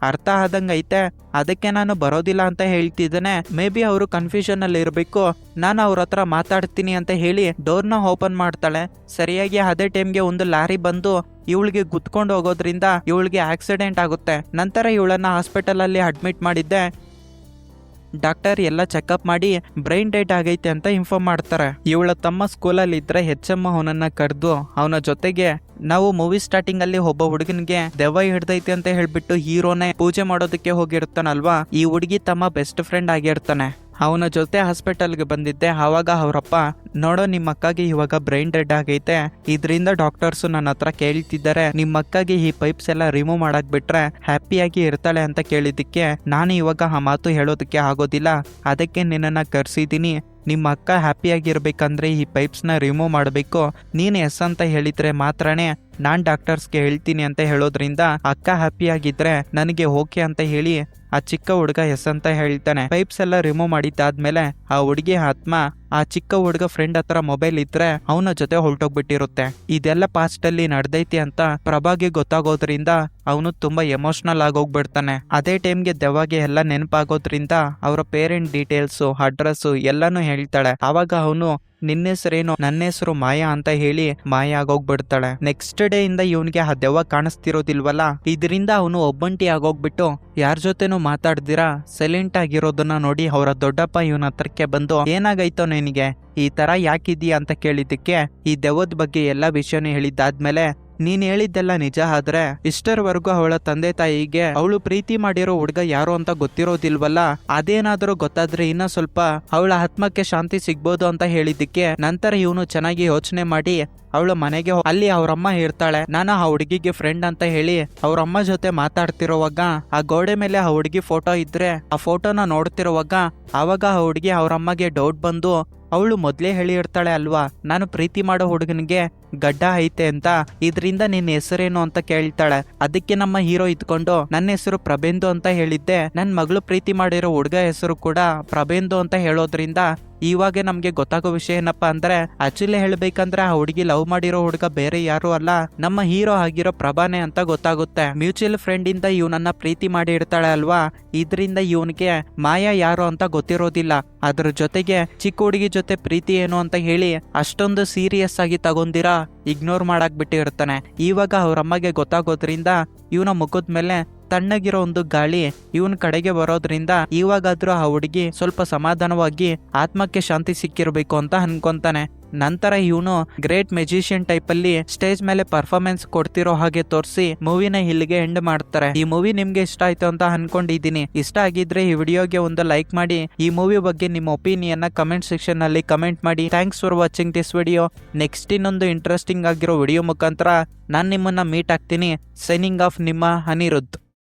ಅರ್ಥ ಆದಂಗೈತೆ. ಅದಕ್ಕೆ ನಾನು ಬರೋದಿಲ್ಲ ಅಂತ ಹೇಳ್ತಿದ್ದಾನೆ. ಮೇ ಬಿ ಅವರು ಕನ್ಫ್ಯೂಷನ್ ಅಲ್ಲಿ ಇರಬೇಕು. ನಾನು ಅವ್ರ ಹತ್ರ ಮಾತಾಡ್ತೀನಿ ಅಂತ ಹೇಳಿ ಡೋರ್ನ ಓಪನ್ ಮಾಡ್ತಾಳೆ. ಸರಿಯಾಗಿ ಅದೇ ಟೈಮ್ಗೆ ಒಂದು ಲಾರಿ ಬಂದು ಇವಳಿಗೆ ಗುದ್ಕೊಂಡು ಹೋಗೋದ್ರಿಂದ ಇವಳಿಗೆ ಆಕ್ಸಿಡೆಂಟ್ ಆಗುತ್ತೆ. ನಂತರ ಇವಳನ್ನ ಹಾಸ್ಪಿಟಲ್ ಅಲ್ಲಿ ಅಡ್ಮಿಟ್ ಮಾಡಿದ್ದೆ. ಡಾಕ್ಟರ್ ಎಲ್ಲ ಚೆಕಪ್ ಮಾಡಿ ಬ್ರೈನ್ ಡೆಡ್ ಆಗೈತೆ ಅಂತ ಇನ್ಫಾರ್ಮ್ ಮಾಡ್ತಾರೆ. ಇವಳ ತಮ್ಮ ಸ್ಕೂಲಲ್ಲಿ ಇದ್ರೆ ಹೆಚ್ಚಮ್ಮ ಅವನನ್ನ ಕರೆದು ಅವನ ಜೊತೆಗೆ ನಾವು ಮೂವಿ ಸ್ಟಾರ್ಟಿಂಗ್ ಅಲ್ಲಿ ಒಬ್ಬ ಹುಡುಗನಿಗೆ ದೆವ್ವ ಹಿಡ್ದೈತೆ ಅಂತ ಹೇಳ್ಬಿಟ್ಟು ಹೀರೋನೇ ಪೂಜೆ ಮಾಡೋದಕ್ಕೆ ಹೋಗಿರ್ತಾನಲ್ವಾ, ಈ ಹುಡುಗಿ ತಮ್ಮ ಬೆಸ್ಟ್ ಫ್ರೆಂಡ್ ಆಗಿರ್ತಾನೆ. ಅವನ ಜೊತೆ ಹಾಸ್ಪಿಟಲ್ಗೆ ಬಂದಿದ್ದೆ. ಆವಾಗ ಅವರಪ್ಪ ನೋಡೋ ನಿಮ್ಮ ಅಕ್ಕಗೆ ಇವಾಗ ಬ್ರೈನ್ ಡೆಡ್ ಆಗೈತೆ, ಇದರಿಂದ ಡಾಕ್ಟರ್ಸ್ ನನ್ನ ಹತ್ರ ಕೇಳ್ತಿದ್ದಾರೆ ನಿಮ್ಮ ಅಕ್ಕಗೆ ಈ ಪೈಪ್ಸ್ ಎಲ್ಲ ರಿಮೂವ್ ಮಾಡಕ್ ಬಿಟ್ರೆ ಹ್ಯಾಪಿಯಾಗಿ ಇರ್ತಾಳೆ ಅಂತ ಕೇಳಿದ್ದಕ್ಕೆ ನಾನು ಇವಾಗ ಆ ಮಾತು ಹೇಳೋದಕ್ಕೆ ಆಗೋದಿಲ್ಲ, ಅದಕ್ಕೆ ನಿನ್ನನ್ನ ಕರ್ಸಿದ್ದೀನಿ. ನಿಮ್ಮ ಅಕ್ಕ ಹ್ಯಾಪಿಯಾಗಿರ್ಬೇಕಂದ್ರೆ ಈ ಪೈಪ್ಸ್ನ ರಿಮೂವ್ ಮಾಡಬೇಕು, ನೀನು ಎಸ್ ಅಂತ ಹೇಳಿದ್ರೆ ಮಾತ್ರನೇ ನಾನ್ ಡಾಕ್ಟರ್ಸ್ಗೆ ಹೇಳ್ತೀನಿ ಅಂತ ಹೇಳೋದ್ರಿಂದ ಅಕ್ಕ ಹ್ಯಾಪಿಯಾಗಿದ್ರೆ ನನಗೆ ಓಕೆ ಅಂತ ಹೇಳಿ ಆ ಚಿಕ್ಕ ಹುಡುಗ ಎಸ್ ಅಂತ ಹೇಳ್ತಾನೆ. ಪೈಪ್ಸ್ ಎಲ್ಲ ರಿಮೂವ್ ಮಾಡಿದ್ದಾದ್ಮೇಲೆ ಆ ಹುಡುಗಿ ಆತ್ಮ ಆ ಚಿಕ್ಕ ಹುಡುಗ ಫ್ರೆಂಡ್ ಹತ್ರ ಮೊಬೈಲ್ ಇದ್ರೆ ಅವನ ಜೊತೆ ಹೊರಟೋಗ್ಬಿಟ್ಟಿರುತ್ತೆ. ಇದೆಲ್ಲ ಪಾಸ್ಟ್ ಅಲ್ಲಿ ನಡೆದೈತಿ ಅಂತ ಪ್ರಭಾಗೆ ಗೊತ್ತಾಗೋದ್ರಿಂದ ಅವನು ತುಂಬಾ ಎಮೋಷನಲ್ ಆಗೋಗ್ಬಿಡ್ತಾನೆ. ಅದೇ ಟೈಮ್ಗೆ ದೆವ್ವಗೆ ಎಲ್ಲ ನೆನಪಾಗೋದ್ರಿಂದ ಅವರ ಪೇರೆಂಟ್ ಡೀಟೇಲ್ಸ್ ಅಡ್ರೆಸ್ ಎಲ್ಲಾನು ಹೇಳ್ತಾಳೆ. ಅವಾಗ ಅವನು ನಿನ್ನ ಹೆಸರೇನು, ನನ್ನ ಹೆಸರು ಮಾಯಾ ಅಂತ ಹೇಳಿ ಮಾಯ ಆಗೋಗ್ಬಿಡ್ತಾಳೆ. ನೆಕ್ಸ್ಟ್ ಡೇ ಇಂದ ಇವನ್ಗೆ ಆ ದೆವ್ವ ಕಾಣಿಸ್ತಿರೋದಿಲ್ವಲ್ಲ, ಇದರಿಂದ ಅವನು ಒಬ್ಬಂಟಿ ಆಗೋಗ್ಬಿಟ್ಟು ಯಾರ ಜೊತೆನೂ ಮಾತಾಡ್ದಿರಾ ಸೈಲೆಂಟ್ ಆಗಿರೋದನ್ನ ನೋಡಿ ಅವರ ದೊಡ್ಡಪ್ಪ ಇವನ ಹತ್ರಕ್ಕೆ ಬಂದು ಏನಾಗೈತೋ ನಿನಗೆ, ಈ ತರ ಯಾಕಿದೀಯ ಅಂತ ಕೇಳಿದ್ದಕ್ಕೆ ಈ ದೆವ್ವದ ಬಗ್ಗೆ ಎಲ್ಲ ವಿಷಯನೂ ಹೇಳಿದ್ದಾದ್ಮೇಲೆ ನೀನ್ ಹೇಳಿದ್ದೆಲ್ಲ ನಿಜ ಆದ್ರೆ ಇಷ್ಟರವರೆಗೂ ಅವಳ ತಂದೆ ತಾಯಿಗೆ ಅವಳು ಪ್ರೀತಿ ಮಾಡಿರೋ ಹುಡುಗ ಯಾರು ಅಂತ ಗೊತ್ತಿರೋದಿಲ್ವಲ್ಲ, ಅದೇನಾದ್ರೂ ಗೊತ್ತಾದ್ರೆ ಇನ್ನ ಸ್ವಲ್ಪ ಅವಳ ಆತ್ಮಕ್ಕೆ ಶಾಂತಿ ಸಿಗ್ಬೋದು ಅಂತ ಹೇಳಿದ್ದಕ್ಕೆ ನಂತರ ಇವನು ಚೆನ್ನಾಗಿ ಯೋಚನೆ ಮಾಡಿ ಅವಳ ಮನೆಗೆ ಅಲ್ಲಿ ಅವ್ರಮ್ಮ ಇರ್ತಾಳೆ. ನಾನು ಆ ಹುಡುಗಿಗೆ ಫ್ರೆಂಡ್ ಅಂತ ಹೇಳಿ ಅವ್ರಮ್ಮ ಜೊತೆ ಮಾತಾಡ್ತಿರೋವಾಗ ಆ ಗೋಡೆ ಮೇಲೆ ಆ ಹುಡುಗಿ ಫೋಟೋ ಇದ್ರೆ ಆ ಫೋಟೋನ ನೋಡ್ತಿರೋವಾಗ ಆವಾಗ ಆ ಹುಡುಗಿ ಅವ್ರಮ್ಮಗೆ ಡೌಟ್ ಬಂದು ಅವಳು ಮೊದ್ಲೇ ಹೇಳಿ ಇರ್ತಾಳೆ ಅಲ್ವಾ ನಾನು ಪ್ರೀತಿ ಮಾಡೋ ಹುಡುಗನಿಗೆ ಗಡ್ಡ ಐತೆ ಅಂತ, ಇದರಿಂದ ನಿನ್ನ ಹೆಸರೇನು ಅಂತ ಕೇಳ್ತಾಳೆ. ಅದಕ್ಕೆ ನಮ್ಮ ಹೀರೋ ಇದ್ಕೊಂಡು ನನ್ನ ಹೆಸರು ಪ್ರಬೇಂದು ಅಂತ ಹೇಳಿದ್ದೆ, ನನ್ ಮಗಳು ಪ್ರೀತಿ ಮಾಡಿರೋ ಹುಡುಗ ಹೆಸರು ಕೂಡ ಪ್ರಬೇಂದು ಅಂತ ಹೇಳೋದ್ರಿಂದ ಇವಾಗ ನಮ್ಗೆ ಗೊತ್ತಾಗೋ ವಿಷಯ ಏನಪ್ಪಾ ಅಂದ್ರೆ ಆಕ್ಚುಲಿ ಹೇಳ್ಬೇಕಂದ್ರೆ ಆ ಹುಡುಗಿ ಲವ್ ಮಾಡಿರೋ ಹುಡುಗ ಬೇರೆ ಯಾರು ಅಲ್ಲ ನಮ್ಮ ಹೀರೋ ಆಗಿರೋ ಪ್ರಭಾನೆ ಅಂತ ಗೊತ್ತಾಗುತ್ತೆ. ಮ್ಯೂಚುವಲ್ ಫ್ರೆಂಡ್ ಇಂದ ಇವನನ್ನ ಪ್ರೀತಿ ಮಾಡಿ ಇರ್ತಾಳೆ ಅಲ್ವಾ, ಇದರಿಂದ ಇವನಿಗೆ ಮಾಯಾ ಯಾರು ಅಂತ ಗೊತ್ತಿರೋದಿಲ್ಲ. ಅದ್ರ ಜೊತೆಗೆ ಚಿಕ್ಕ ಹುಡುಗಿ ಜೊತೆ ಪ್ರೀತಿ ಏನು ಅಂತ ಹೇಳಿ ಅಷ್ಟೊಂದು ಸೀರಿಯಸ್ ಆಗಿ ತಗೊಂಡಿರಾ ಇಗ್ನೋರ್ ಮಾಡಕ್ ಬಿಟ್ಟಿರ್ತಾನೆ. ಇವಾಗ ಅವ್ರಮ್ಮಗೆ ಗೊತ್ತಾಗೋದ್ರಿಂದ ಇವನ ಮುಖದ ಮೇಲೆ ತಣ್ಣಗಿರೋ ಒಂದು ಗಾಳಿ ಇವನ್ ಕಡೆಗೆ ಬರೋದ್ರಿಂದ ಇವಾಗಾದ್ರೂ ಆ ಹುಡುಗಿ ಸ್ವಲ್ಪ ಸಮಾಧಾನವಾಗಿ ಆತ್ಮಕ್ಕೆ ಶಾಂತಿ ಸಿಕ್ಕಿರ್ಬೇಕು ಅಂತ ಅನ್ಕೊಂತಾನೆ. ನಂತರ ಇವನು ಗ್ರೇಟ್ ಮೆಜಿಷಿಯನ್ ಟೈಪ್ ಅಲ್ಲಿ ಸ್ಟೇಜ್ ಮೇಲೆ ಪರ್ಫಾರ್ಮೆನ್ಸ್ ಕೊಡ್ತಿರೋ ಹಾಗೆ ತೋರಿಸಿ ಮೂವಿನ ಇಲ್ಲಿಗೆ ಎಂಡ್ ಮಾಡ್ತಾರೆ. ಈ ಮೂವಿ ನಿಮ್ಗೆ ಇಷ್ಟ ಆಯ್ತು ಅಂತ ಅನ್ಕೊಂಡಿದ್ದೀನಿ. ಇಷ್ಟ ಆಗಿದ್ರೆ ಈ ವಿಡಿಯೋಗೆ ಒಂದು ಲೈಕ್ ಮಾಡಿ, ಈ ಮೂವಿ ಬಗ್ಗೆ ನಿಮ್ಮ ಒಪಿನಿಯನ್ ಕಮೆಂಟ್ ಸೆಕ್ಷನ್ ನಲ್ಲಿ ಕಮೆಂಟ್ ಮಾಡಿ. Thanks for watching this video. Next ಇನ್ನೊಂದು ಇಂಟ್ರೆಸ್ಟಿಂಗ್ ಆಗಿರೋ ವಿಡಿಯೋ ಮುಖಾಂತರ ನಾನ್ ನಿಮ್ಮನ್ನ ಮೀಟ್ ಆಗ್ತೀನಿ. ಸೈನಿಂಗ್ ಆಫ್ ನಿಮ್ಮ ಅನಿರುದ್ಧ್.